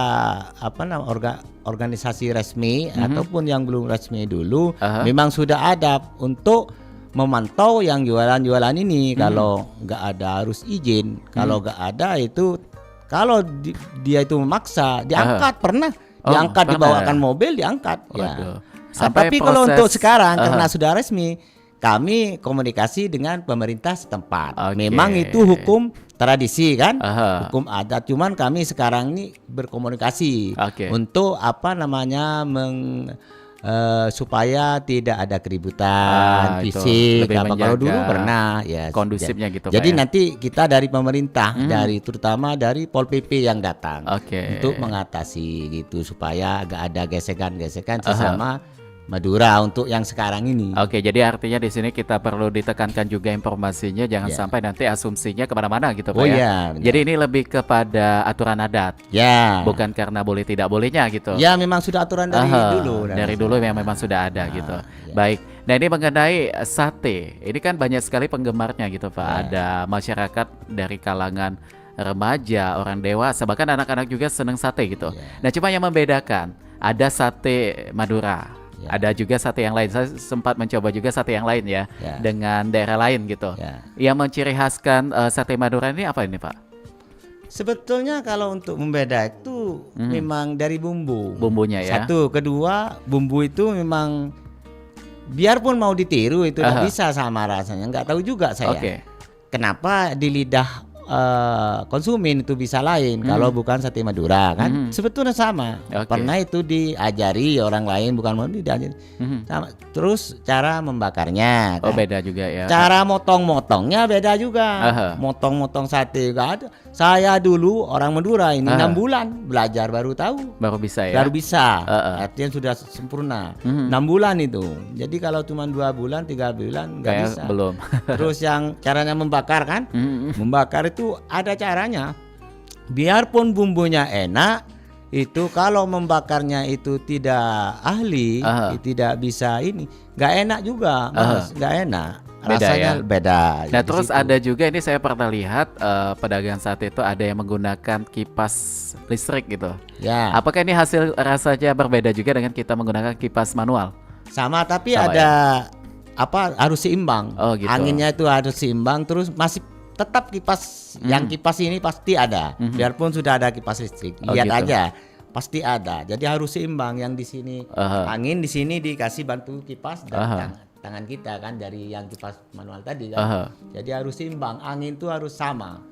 organisasi resmi ataupun yang belum resmi dulu, memang sudah ada untuk memantau yang jualan ini. Kalau nggak ada harus izin. Kalau nggak ada itu, kalau dia itu memaksa diangkat, pernah diangkat, dibawakan mobil diangkat. Ya. Tapi kalau untuk sekarang karena sudah resmi, kami komunikasi dengan pemerintah setempat. Memang itu hukum tradisi kan, hukum adat. Cuman kami sekarang ini berkomunikasi untuk supaya tidak ada keributan fisik. Kalau dulu pernah ya kondusifnya gitu. Jadi nanti kita dari pemerintah, terutama dari Pol PP yang datang untuk mengatasi gitu supaya agak ada gesekan-gesekan sesama Madura untuk yang sekarang ini. Jadi artinya di sini kita perlu ditekankan juga informasinya, jangan sampai nanti asumsinya kemana-mana gitu Pak ya. Jadi ini lebih kepada aturan adat, bukan karena boleh tidak bolehnya gitu. Ya memang sudah aturan dari dulu. Dari dulu memang sudah ada gitu. Baik. Nah ini mengenai sate, ini kan banyak sekali penggemarnya gitu Pak. Ada masyarakat dari kalangan remaja, orang dewasa, bahkan anak-anak juga seneng sate gitu. Nah cuma yang membedakan ada sate Madura. Ada juga sate yang lain. Saya sempat mencoba juga sate yang lain ya, dengan daerah lain gitu. Yang menciri khaskan sate Madura ini apa ini Pak? Sebetulnya kalau untuk membeda itu memang dari bumbunya ya. Satu, kedua bumbu itu memang biarpun mau ditiru itu tidak bisa sama rasanya. Nggak tahu juga saya. Kenapa di lidah konsumen itu bisa lain kalau bukan sate Madura kan sebetulnya sama. Pernah itu diajari orang lain, bukan mau diajari sama. Terus cara membakarnya kan? Beda juga ya. Cara motong-motongnya beda juga. Motong-motong sate gak ada. Saya dulu orang Madura ini 6 bulan belajar baru tahu. Baru bisa ya. Baru bisa. Artinya sudah sempurna. 6 bulan itu. Jadi kalau cuma 2 bulan 3 bulan nggak bisa. Belum. Terus yang caranya membakar kan? Membakar itu ada caranya. biarpun bumbunya enak, itu kalau membakarnya itu tidak ahli, tidak bisa ini, nggak enak juga, Mas, nggak enak. Rasanya beda. Nah, terus ada juga ini saya pernah lihat pedagang sate itu ada yang menggunakan kipas listrik gitu. Ya. Apakah ini hasil rasanya berbeda juga dengan kita menggunakan kipas manual? Sama, tapi ada harus seimbang. Oh, gitu. Anginnya itu harus seimbang, terus masih tetap kipas yang kipas ini pasti ada. Biarpun sudah ada kipas listrik. Lihat aja. Pasti ada. Jadi harus seimbang, yang di sini angin, di sini dikasih bantu kipas dan tangan kita kan dari yang kipas manual tadi kan. Jadi harus seimbang, angin itu harus sama.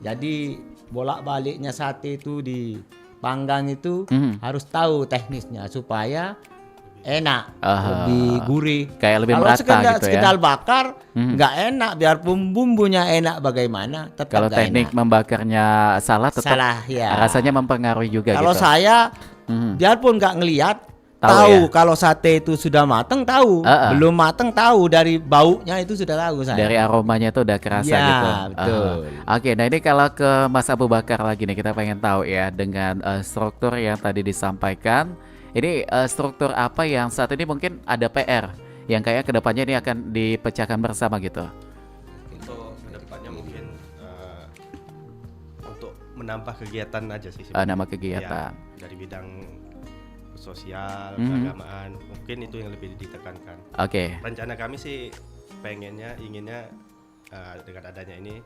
Jadi bolak-baliknya sate itu dipanggang itu harus tahu teknisnya supaya enak, lebih gurih. Kayak lebih kalau merata gitu ya. sekedar bakar nggak enak, biarpun bumbunya enak bagaimana tetap kalau teknik enak. Membakarnya salah tetap Salah, ya. rasanya mempengaruhi juga Kalau gitu. saya biarpun nggak ngelihat Tahu tahu ya? Kalau sate itu sudah mateng tahu, belum mateng tahu, dari baunya itu sudah tahu saya. Dari aromanya itu udah kerasa Ya, gitu. betul. Oke, nah ini kalau ke Mas Abu Bakar lagi nih, kita pengen tahu ya dengan struktur yang tadi disampaikan. Ini struktur apa yang saat ini mungkin ada PR yang kayak kedepannya ini akan dipecahkan bersama gitu? Untuk kedepannya mungkin untuk menambah kegiatan aja sih. Nama kegiatan. Ya, dari bidang sosial, keagamaan, mungkin itu yang lebih ditekankan. Oke. Rencana kami sih inginnya dengan adanya ini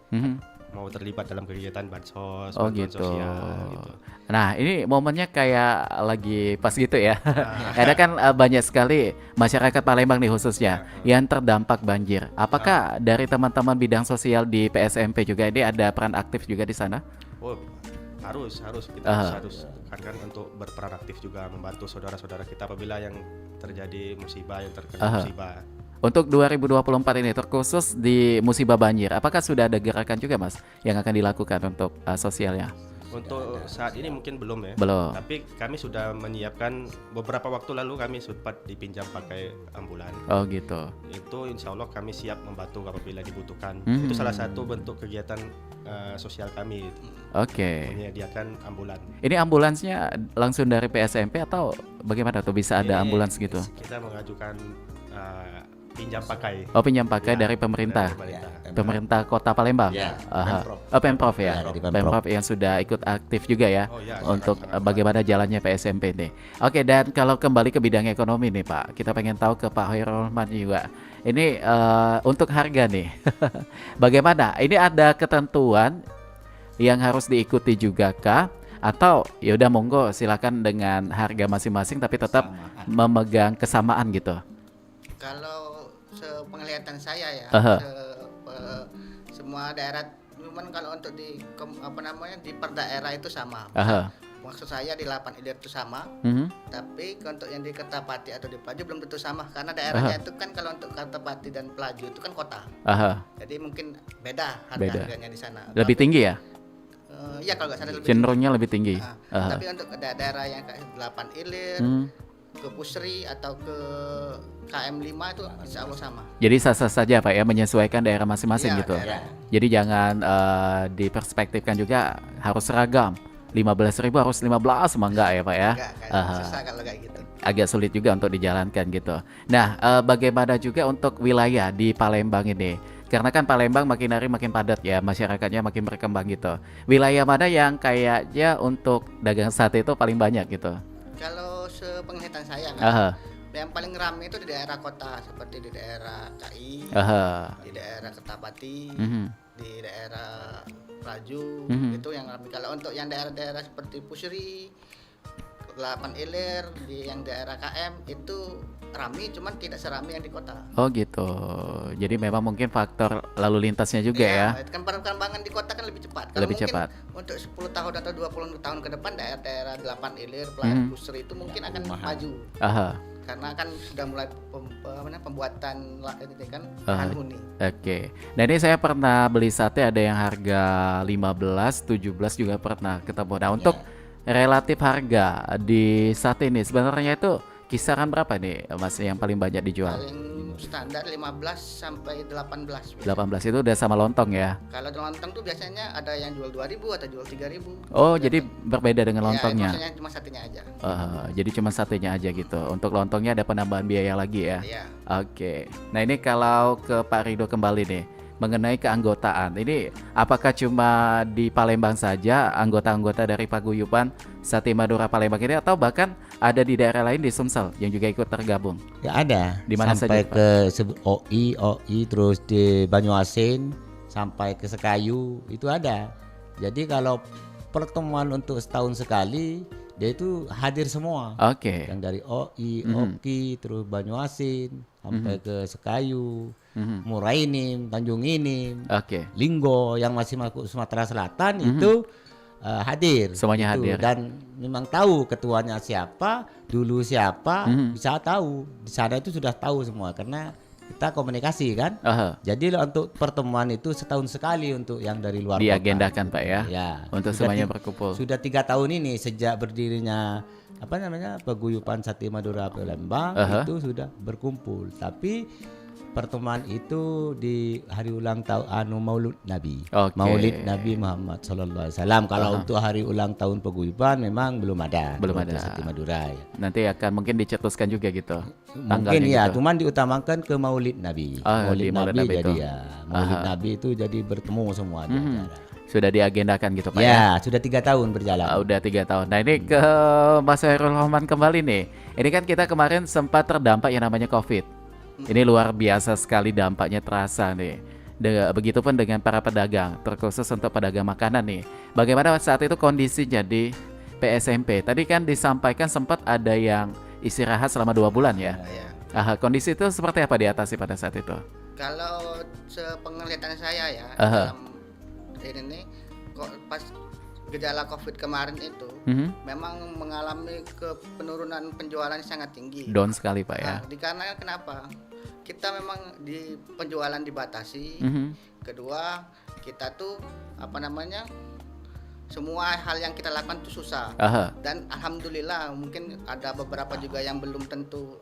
mau terlibat dalam kegiatan bansos, bantuan sosial gitu. Nah, ini momennya kayak lagi pas gitu ya. Karena kan banyak sekali masyarakat Palembang nih khususnya yang terdampak banjir. Apakah dari teman-teman bidang sosial di PSMP juga ini ada peran aktif juga di sana? Oh, harus kita harus kan untuk berperan aktif juga membantu saudara-saudara kita apabila yang terjadi musibah, yang terkena musibah. Untuk 2024 ini terkhusus di musibah banjir, apakah sudah ada gerakan juga Mas yang akan dilakukan untuk sosialnya? Untuk saat ini mungkin belum ya. Belum. Tapi kami sudah menyiapkan, beberapa waktu lalu kami sempat dipinjam pakai ambulan. Oh gitu. Itu insya Allah kami siap membantu apabila dibutuhkan. Itu salah satu bentuk kegiatan sosial kami. Oke. Menyediakan ambulan. Ini ambulansnya langsung dari PSMP atau bagaimana tuh bisa ada ambulans gitu? Kita mengajukan pinjam pakai. Oh, pinjam pakai dari pemerintah. Pemerintah Kota Palembang. Ya, Pemprov ya. Dari Pemprov yang sudah ikut aktif juga ya. Oh, ya, untuk bagaimana jalannya PSMP nih. Oke, dan kalau kembali ke bidang ekonomi nih Pak, kita pengen tahu ke Pak Hoirul Rahman juga. Ini untuk harga nih. Bagaimana? Ini ada ketentuan yang harus diikuti juga kah? Atau ya udah monggo silakan dengan harga masing-masing tapi tetap memegang kesamaan gitu. Kalau sepenglihatan saya ya, semua daerah, cuman kalau untuk di di per daerah itu sama. Maksud saya di 8 Ilir itu sama, tapi untuk yang di Kertapati atau di Pelaju belum tentu sama karena daerahnya itu kan kalau untuk Kertapati dan Pelaju itu kan kota. Jadi mungkin beda harganya di sana. Lebih tinggi ya? Ya kalau nggak salah lebih cenderungnya lebih tinggi. Tapi untuk daerah yang kayak 8 Ilir, ke Pusri atau ke KM5 itu insya Allah sama. Jadi sah-sah saja Pak ya, menyesuaikan daerah masing-masing gitu. Daerah. Jadi jangan diperspektifkan juga harus seragam. 15.000 harus 15 mah enggak ya Pak ya? Enggak, susah kalau kayak gitu. Agak sulit juga untuk dijalankan gitu. Nah, bagaimana juga untuk wilayah di Palembang ini? Karena kan Palembang makin hari makin padat ya, masyarakatnya makin berkembang gitu. Wilayah mana yang kayaknya untuk dagang sate itu paling banyak gitu? Kalau sepenglihatan saya kan, yang paling ramai itu di daerah kota seperti di daerah KI, di daerah Kertapati, di daerah Pelaju, itu yang ramai. Kalau untuk yang daerah-daerah seperti Pusri, 8 Ilir, di yang daerah KM itu ramai, cuman tidak seramai yang di kota. Oh gitu. Jadi memang mungkin faktor lalu lintasnya juga ya. Kan perkembangan di kota kan lebih cepat. Kalau lebih cepat. Untuk 10 tahun atau 20 tahun ke depan daerah 8 Ilir, Pusri itu mungkin akan maju. Karena kan sudah mulai pembuatan ini kan bahan huni. Oke. Nah ini saya pernah beli sate ada yang harga 15, 17 juga pernah ketemu. Nah untuk relatif harga di sate ini sebenarnya itu kisaran berapa nih Mas yang paling banyak dijual? Paling standar 15 sampai 18. 18 itu udah sama lontong ya? Kalau lontong tuh biasanya ada yang jual 2.000 atau jual 3.000. Oh, jadi berbeda dengan lontongnya? Maksudnya cuma satenya aja. Jadi cuma satenya aja gitu. Untuk lontongnya ada penambahan biaya lagi ya? Iya. Oke. Nah, ini kalau ke Pak Rido kembali nih, mengenai keanggotaan. Ini apakah cuma di Palembang saja anggota-anggota dari Paguyuban Sate Madura Palembang ini, atau bahkan ada di daerah lain di Sumsel yang juga ikut tergabung? Ya ada. Di mana sampai saja, ke OI terus di Banyuasin sampai ke Sekayu itu ada. Jadi kalau pertemuan untuk setahun sekali dia itu hadir semua. Oke. Yang dari OI, OKI, terus Banyuasin sampai ke Sekayu, Murainim, Tanjung Inim, Linggo yang masih masuk Sumatera Selatan itu hadir. Semuanya itu. hadir. Dan memang tahu ketuanya siapa, dulu siapa, bisa tahu. Di sana itu sudah tahu semua karena kita komunikasi kan. Jadi untuk pertemuan itu setahun sekali untuk yang dari luar diagendakan Pak ya. Ya. Untuk semuanya berkumpul. Sudah 3 tahun ini sejak berdirinya Paguyuban Sate Madura Palembang itu sudah berkumpul. Tapi pertemuan itu di hari ulang tahun Maulid Nabi. Maulid Nabi Muhammad sallallahu alaihi wasallam. Kalau untuk hari ulang tahun Paguyuban memang belum ada. Belum ada Sate Madura ya. Nanti akan mungkin dicetuskan juga gitu. Mungkin ya, gitu. cuman diutamakan ke Maulid Nabi. Maulid Nabi jadi itu. Maulid Nabi itu jadi bertemu semua di acara. Sudah diagendakan gitu Pak ya? Ya, sudah 3 tahun berjalan. Udah 3 tahun. Nah ini ke Mas Hairul Rahman kembali nih. Ini kan kita kemarin sempat terdampak yang namanya COVID. Ini luar biasa sekali dampaknya terasa nih. Begitupun dengan para pedagang, terkhusus untuk pedagang makanan nih. Bagaimana saat itu kondisinya di PSMP? Tadi kan disampaikan sempat ada yang istirahat selama 2 bulan ya? Kondisi itu seperti apa diatasi pada saat itu? Kalau sepenglihatan saya ya, dalam ini kok pas gejala COVID kemarin itu memang mengalami penurunan penjualan sangat tinggi. Down sekali Pak ya. Karena kenapa? Kita memang di penjualan dibatasi. Kedua, kita tuh semua hal yang kita lakukan itu susah. Dan alhamdulillah mungkin ada beberapa juga yang belum tentu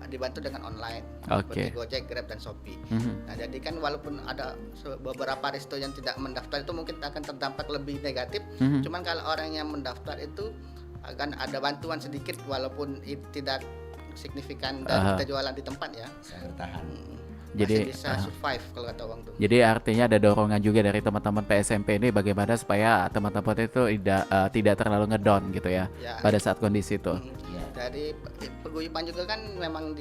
dibantu dengan online seperti Gojek, Grab dan Shopee. Nah, jadi kan walaupun ada beberapa resto yang tidak mendaftar itu mungkin akan terdampak lebih negatif. Cuman kalau orang yang mendaftar itu akan ada bantuan sedikit walaupun tidak signifikan dan kita jualan di tempat ya. Saya bertahan. Jadi bisa survive kalau kata Bang tuh. Jadi artinya ada dorongan juga dari teman-teman PSMP ini bagaimana supaya teman-teman itu tidak terlalu ngedown gitu ya pada saat kondisi itu. Dari Paguyuban juga kan memang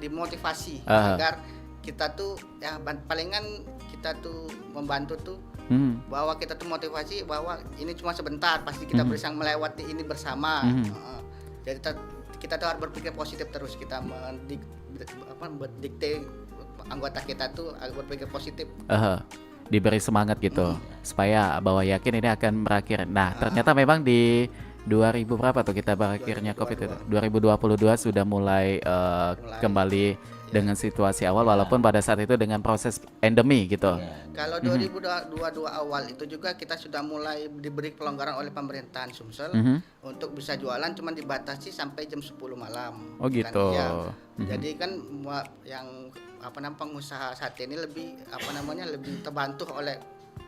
dimotivasi agar kita tuh ya palingan kita tuh membantu tuh bahwa kita tuh motivasi bahwa ini cuma sebentar, pasti kita bisa melewati ini bersama. Jadi kita tuh harus berpikir positif terus, kita mendikte anggota kita tuh agar berpikir positif. Diberi semangat gitu supaya bahwa yakin ini akan berakhir. Nah, ternyata memang di 2000 berapa tuh kita berakhirnya COVID itu? 2022 sudah mulai kembali dengan situasi awal walaupun pada saat itu dengan proses endemi gitu. Kalau 2022 awal itu juga kita sudah mulai diberi pelonggaran oleh pemerintahan Sumsel untuk bisa jualan cuma dibatasi sampai jam 10 malam. Oh gitu. Jadi kan yang pengusaha sate ini lebih lebih terbantu oleh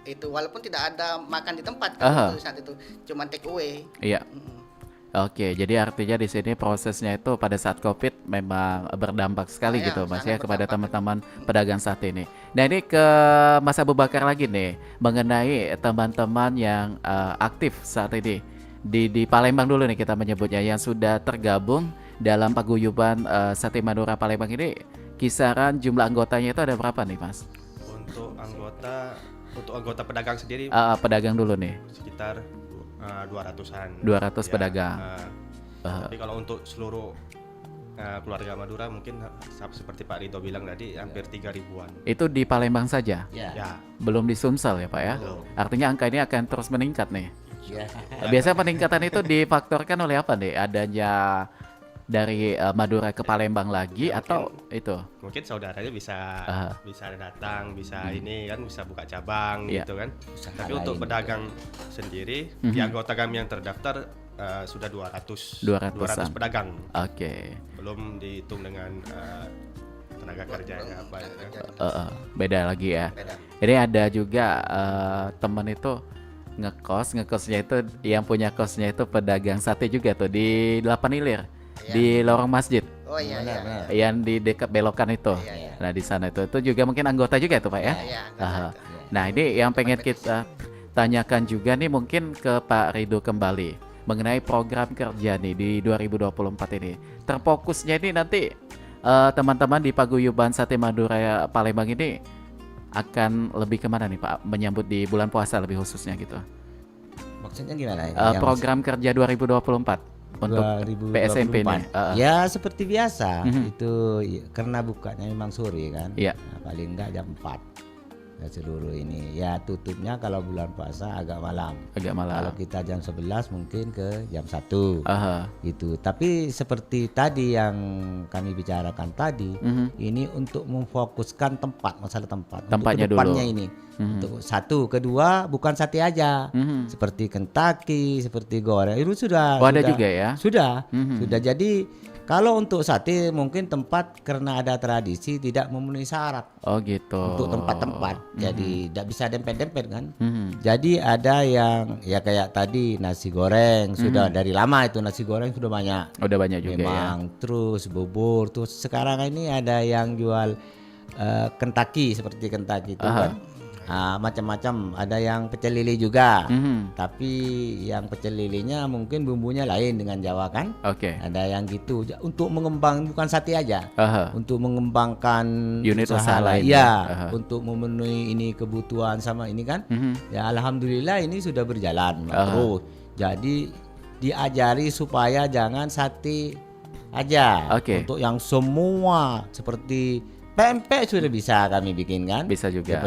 itu walaupun tidak ada makan di tempat kan saat itu cuma take away. Iya. Oke, jadi artinya di sini prosesnya itu pada saat COVID memang berdampak sekali gitu Mas ya kepada teman-teman pedagang sate ini. Nah ini ke Mas Abu Bakar lagi nih mengenai teman-teman yang aktif saat ini di Palembang dulu nih kita menyebutnya yang sudah tergabung dalam Paguyuban Sate Madura Palembang ini, kisaran jumlah anggotanya itu ada berapa nih Mas? Untuk anggota pedagang sendiri pedagang dulu nih sekitar 200-an. 200 pedagang. Tapi kalau untuk seluruh keluarga Madura mungkin seperti Pak Rido bilang tadi hampir 3.000-an. Itu di Palembang saja? Ya. Belum di Sumsel ya Pak ya? Belum. Artinya angka ini akan terus meningkat nih. Biasanya peningkatan itu difaktorkan oleh apa nih? Adanya dari Madura ke Palembang lagi atau itu? Mungkin saudaranya bisa datang, bisa ini kan bisa buka cabang gitu kan. Tapi untuk pedagang sendiri di anggota kami yang terdaftar sudah 200 200-an. pedagang. Oke. Belum dihitung dengan tenaga kerjanya apa ya. Beda lagi ya. Beda. Ini ada juga teman itu ngekosnya itu yang punya kosnya itu pedagang sate juga tuh di 8 Ilir. Di lorong masjid. Oh iya, iya. Yang di dekat belokan itu. Iya. Nah, di sana itu juga mungkin anggota juga tuh, Pak ya? Iya, Nah, ini yang pengen kita tanyakan juga nih mungkin ke Pak Ridho kembali mengenai program kerja nih di 2024 ini. Terfokusnya ini nanti teman-teman di Paguyuban Sate Madura Palembang ini akan lebih kemana nih Pak? Menyambut di bulan puasa lebih khususnya gitu. Maksudnya gimana? Program kerja 2024 untuk 2024. PSMP ini. Ya seperti biasa itu karena bukanya memang sore kan. Iya. Nah, paling enggak jam 4 ya seluruh ini. Ya tutupnya kalau bulan puasa agak malam. Kalau kita jam 11 mungkin ke jam 1 gitu. Tapi seperti tadi yang kami bicarakan tadi, ini untuk memfokuskan tempat, masalah tempatnya untuk depannya dulu. Ini untuk satu, kedua bukan sate aja, seperti Kentucky, seperti goreng itu sudah. Ada juga ya? Sudah. Jadi kalau untuk sate mungkin tempat karena ada tradisi tidak memenuhi syarat. Oh gitu. Untuk tempat-tempat. Jadi tidak bisa dempet-dempet kan. Jadi ada yang ya kayak tadi nasi goreng sudah dari lama itu nasi goreng sudah banyak. Udah banyak juga memang, ya. Terus bubur. Terus sekarang ini ada yang jual Kentucky seperti Kentucky itu kan. Macam-macam, ada yang pecel lele juga, tapi yang pecel lelenya mungkin bumbunya lain dengan Jawa kan. Ada yang gitu untuk mengembang bukan sate aja, untuk mengembangkan unit usaha lain. Ya, untuk memenuhi ini kebutuhan sama ini kan. Ya alhamdulillah ini sudah berjalan terus. Jadi diajari supaya jangan sate aja. Untuk yang semua seperti pempek sudah bisa kami bikin kan. Bisa juga.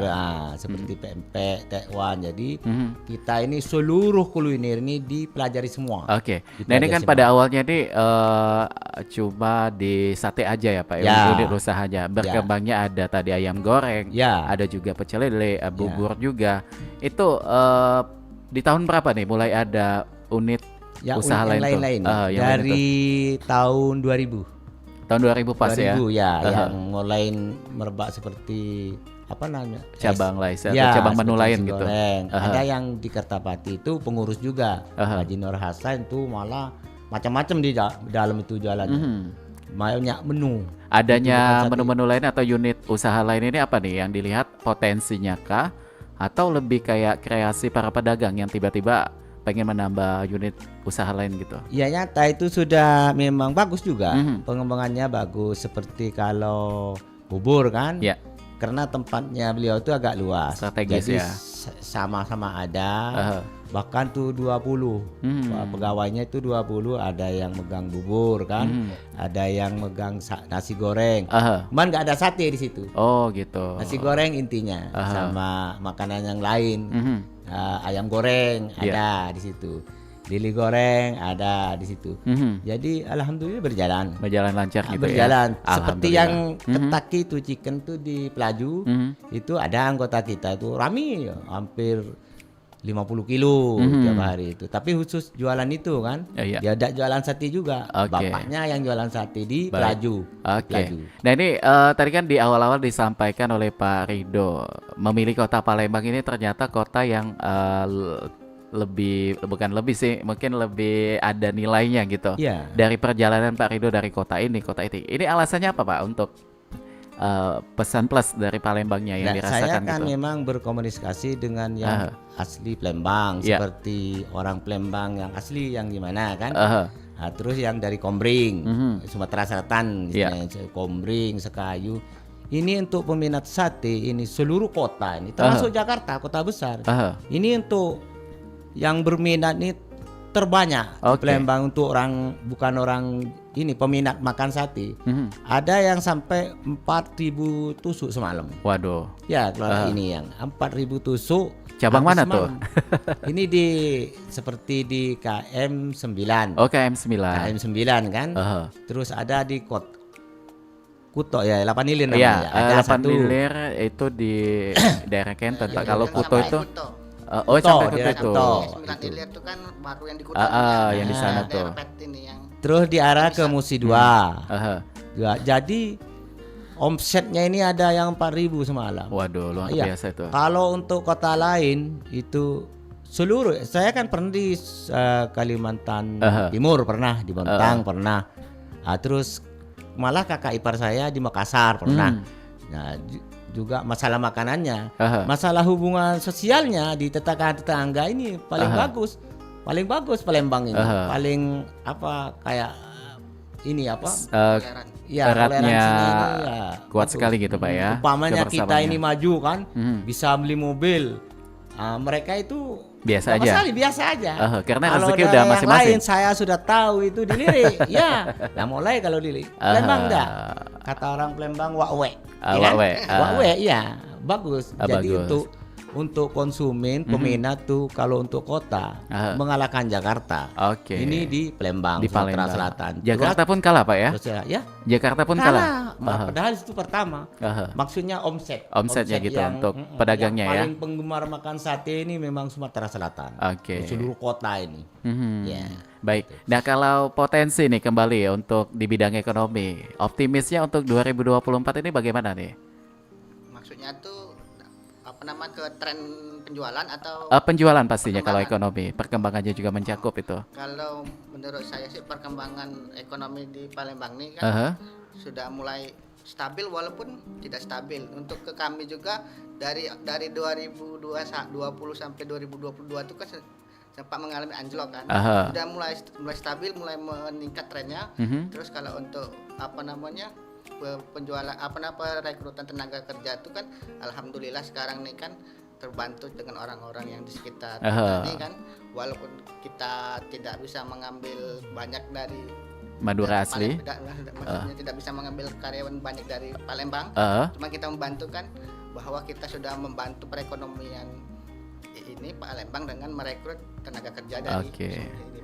Seperti pempek, tekwan. Jadi kita ini seluruh kuliner ini dipelajari semua. Nah ini kan pada awalnya nih cuma di sate aja ya Pak. Unit usahanya. Berkembangnya ada tadi ayam goreng. Ada juga pecel lele, bubur juga. Itu di tahun berapa nih mulai ada unit usaha lain-lain? Dari tahun 2000. Tahun 2000 pas 2000 yang mulai merebak seperti apa namanya cabang lain, cabang menu lain gitu. Ada yang di Kertapati itu pengurus juga, Haji Nur Hasan itu malah macam-macam di dalam itu jalannya. Banyak menu. Adanya menu-menu lain atau unit usaha lain ini apa nih yang dilihat potensinya kah? Atau lebih kayak kreasi para pedagang yang tiba-tiba pengen menambah unit usaha lain gitu? Ya nyata itu sudah memang bagus juga, pengembangannya bagus. Seperti kalau bubur kan, karena tempatnya beliau itu agak luas, strategis. Jadi sama-sama ada, bahkan tuh 20 pegawainya itu 20, ada yang megang bubur kan, ada yang megang nasi goreng, cuman nggak ada sate di situ. Oh gitu. Nasi goreng intinya sama makanan yang lain. Ayam goreng ada di situ, lili goreng ada di situ. Jadi alhamdulillah berjalan lancar gitu. Berjalan seperti yang Kentucky itu chicken tuh di Pelaju, itu ada anggota kita itu rame hampir 50 kilo tiap hari itu. Tapi khusus jualan itu kan, dia ada jualan sate juga. Bapaknya yang jualan sate di Pelaju. Nah ini tadi kan di awal-awal disampaikan oleh Pak Ridho, memilih kota Palembang ini ternyata kota yang bukan lebih sih, mungkin lebih ada nilainya gitu. Dari perjalanan Pak Ridho dari kota ini, kota itu. Ini alasannya apa Pak untuk pesan plus dari Palembangnya yang dirasakan saya kan gitu? Memang berkomunikasi dengan yang asli Palembang, seperti orang Palembang yang asli yang gimana kan. Terus yang dari Kombring, Sumatera Selatan, Kombring, Sekayu. Ini untuk peminat sate ini seluruh kota ini, termasuk Jakarta, kota besar. Ini untuk yang berminat ini terbanyak Palembang untuk bukan orang ini peminat makan sate. Ada yang sampai 4.000 tusuk semalam. Waduh. Ya keluar ini yang 4.000 tusuk. Cabang mana semalam tuh? Ini seperti di KM 9. KM 9. KM 9 kan. Terus ada di Kuto ya, 8 Ilir namanya. Ada 8 Ilir itu di daerah Kenten. Kalau Kuto itu Oh, sampai ke daerah Kuto. Kuto. 9 ilir itu kan baru yang di Kuto. Yang di sana tuh. Daerah Pet ini yang Terus diarah ke Musi 2. Aha. Jadi omsetnya ini ada yang 4.000 semalam. Waduh, luar Iya. biasa itu. Kalau untuk kota lain itu seluruh, saya kan pernah di Kalimantan Timur, pernah di Bontang, pernah. Terus malah kakak ipar saya di Makassar pernah. Nah, juga masalah makanannya, masalah hubungan sosialnya di tetangga ini paling bagus, Palembang ini, paling apa kayak ini apa? Ya, eratnya toleransinya ini kuat bagus. sekali gitu Pak ya. Umpamanya kita kebersamaannya. ini maju kan, bisa beli mobil. Mereka itu Biasa nggak aja. masalah, biasa aja. Karena Kalau rezeki dari udah yang masing-masing. lain saya sudah tahu itu dilirik. Ya, nah mulai kalau dilirik. Palembang enggak? Kata orang Palembang wakwe. Wakwe. Wakwe, iya, bagus. Jadi bagus. untuk konsumen peminat tuh kalau untuk kota mengalahkan Jakarta. Oke. Ini di Palembang, Di Sumatera Palembang. Selatan. Jakarta pun kalah Pak ya. Terus ya, Jakarta pun kalah. Padahal itu pertama. Maksudnya Omsetnya gitu yang, untuk pedagangnya yang ya. paling penggemar makan sate ini memang Sumatera Selatan. Oke. Seluruh kota ini. Ya. Baik. Nah, kalau potensi nih kembali untuk di bidang ekonomi, optimisnya untuk 2024 ini bagaimana nih? maksudnya tuh apa nama ke tren penjualan atau Penjualan pastinya kalau ekonomi, perkembangannya juga mencakup itu. kalau menurut saya sih perkembangan ekonomi di Palembang ini kan sudah mulai stabil walaupun tidak stabil. Untuk ke kami juga dari 2020 sampai 2022 itu kan sempat mengalami anjlok kan. Sudah mulai stabil, mulai meningkat trennya. Terus kalau untuk apa namanya penjualan rekrutan tenaga kerja itu kan alhamdulillah sekarang nih kan terbantu dengan orang-orang yang di sekitar kita ini kan, walaupun kita tidak bisa mengambil banyak dari Madura asli. Maksudnya tidak bisa mengambil karyawan banyak dari Palembang, cuma kita membantu kan bahwa kita sudah membantu perekonomian ini Palembang dengan merekrut tenaga kerja dari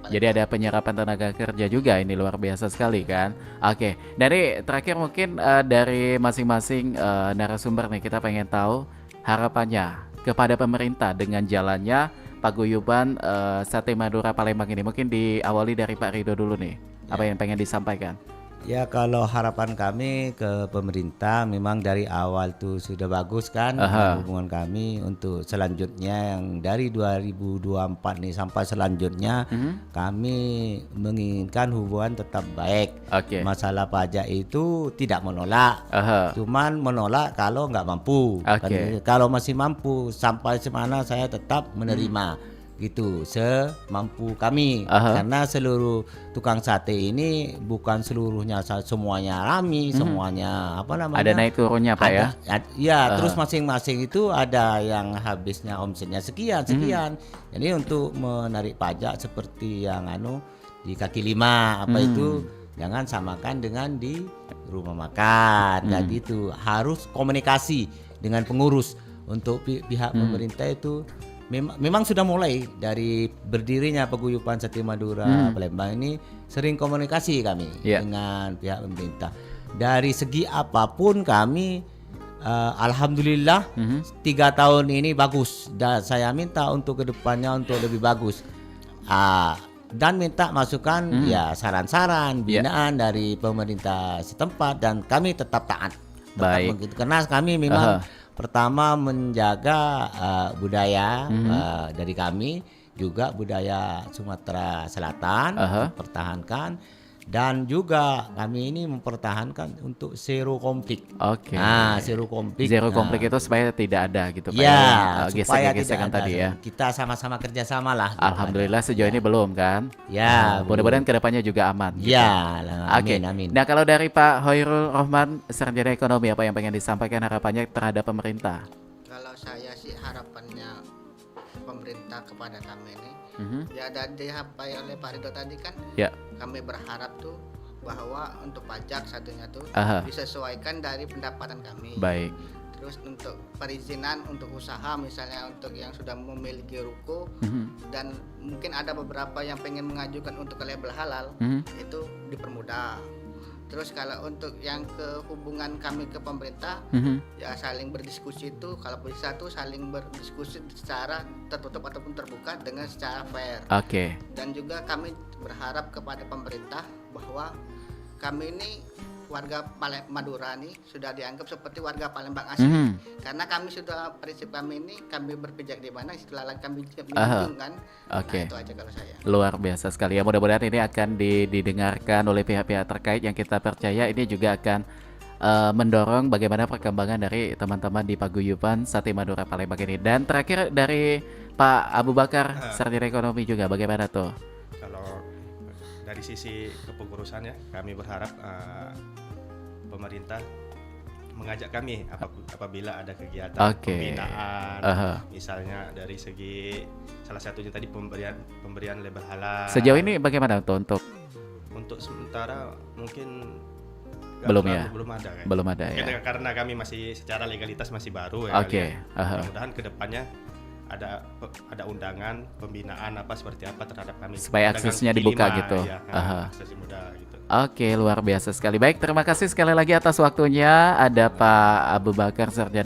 Jadi ada penyerapan tenaga kerja juga, ini luar biasa sekali kan. Oke, dari terakhir mungkin dari masing-masing narasumber nih kita pengen tahu harapannya kepada pemerintah dengan jalannya paguyuban Sate Madura Palembang ini. Mungkin diawali dari Pak Rido dulu nih. Apa yang pengen disampaikan? Ya, kalau harapan kami ke pemerintah memang dari awal tuh sudah bagus kan hubungan kami. Untuk selanjutnya yang dari 2024 nih sampai selanjutnya kami menginginkan hubungan tetap baik. Masalah pajak itu tidak menolak, cuman menolak kalau nggak mampu. Kalau masih mampu sampai semana saya tetap menerima. Gitu semampu kami, karena seluruh tukang sate ini bukan seluruhnya semuanya rami, semuanya apa namanya ada naik turunnya Pak ya. Terus masing-masing itu ada yang habisnya omsetnya sekian. Jadi untuk menarik pajak seperti yang di kaki lima itu jangan samakan dengan di rumah makan. Jadi itu harus komunikasi dengan pengurus. Untuk pihak pemerintah itu memang sudah mulai dari berdirinya paguyuban Sate Madura Palembang ini sering komunikasi kami dengan pihak pemerintah. Dari segi apapun kami alhamdulillah 3 tahun ini bagus, dan saya minta untuk kedepannya untuk lebih bagus. Dan minta masukan saran-saran binaan dari pemerintah setempat, dan kami tetap taat. Baik. Karena kami memang pertama menjaga budaya dari kami, juga budaya Sumatera Selatan pertahankan, dan juga kami ini mempertahankan untuk zero konflik. Zero konflik. Zero konflik itu supaya tidak ada gitu Pak. Supaya gesekan tidak ada. tadi ya. Kita sama-sama kerjasama lah. Alhamdulillah sejauh ini belum kan. Mudah-mudahan kedepannya juga aman. Amin. Nah, kalau dari Pak Hoirul Rohman, Sarjana Ekonomi, apa yang pengen disampaikan harapannya terhadap pemerintah? Kalau saya sih harapannya pemerintah kepada kami ini ya dari apa yang oleh Pak Rido tadi kan, kami berharap tuh bahwa untuk pajak satunya tuh disesuaikan dari pendapatan kami. Baik. Terus untuk perizinan untuk usaha, misalnya untuk yang sudah memiliki ruko dan mungkin ada beberapa yang pengen mengajukan untuk label halal, itu dipermudah. Terus kalau untuk yang ke hubungan kami ke pemerintah, ya saling berdiskusi itu kalau bisa tuh saling berdiskusi secara tertutup ataupun terbuka dengan secara fair. Oke. Dan juga kami berharap kepada pemerintah bahwa kami ini warga Madura nih sudah dianggap seperti warga Palembang asli. Karena kami sudah prinsip kami ini kami berpijak di mana istilah kami menunjukkan kan. Oke. Nah, itu aja kalau saya. Luar biasa sekali ya. Mudah-mudahan ini akan didengarkan oleh pihak-pihak terkait yang kita percaya ini juga akan mendorong bagaimana perkembangan dari teman-teman di Paguyuban Sate Madura Palembang ini. Dan terakhir dari Pak Abu Bakar, Sarjana Ekonomi juga bagaimana tuh? Kalau dari sisi kepengurusannya kami berharap pemerintah mengajak kami apabila ada kegiatan pembinaan, misalnya dari segi salah satunya tadi pemberian label halal. Sejauh ini bagaimana tuh untuk sementara mungkin belum ada ya. Karena kami masih secara legalitas masih baru ya. Mudah-mudahan kedepannya ada undangan pembinaan seperti apa terhadap kami supaya aksesnya dibuka gitu. Akses mudah gitu. Oke, luar biasa sekali. Baik, terima kasih sekali lagi atas waktunya. Ada Pak Abu Bakar Sarjana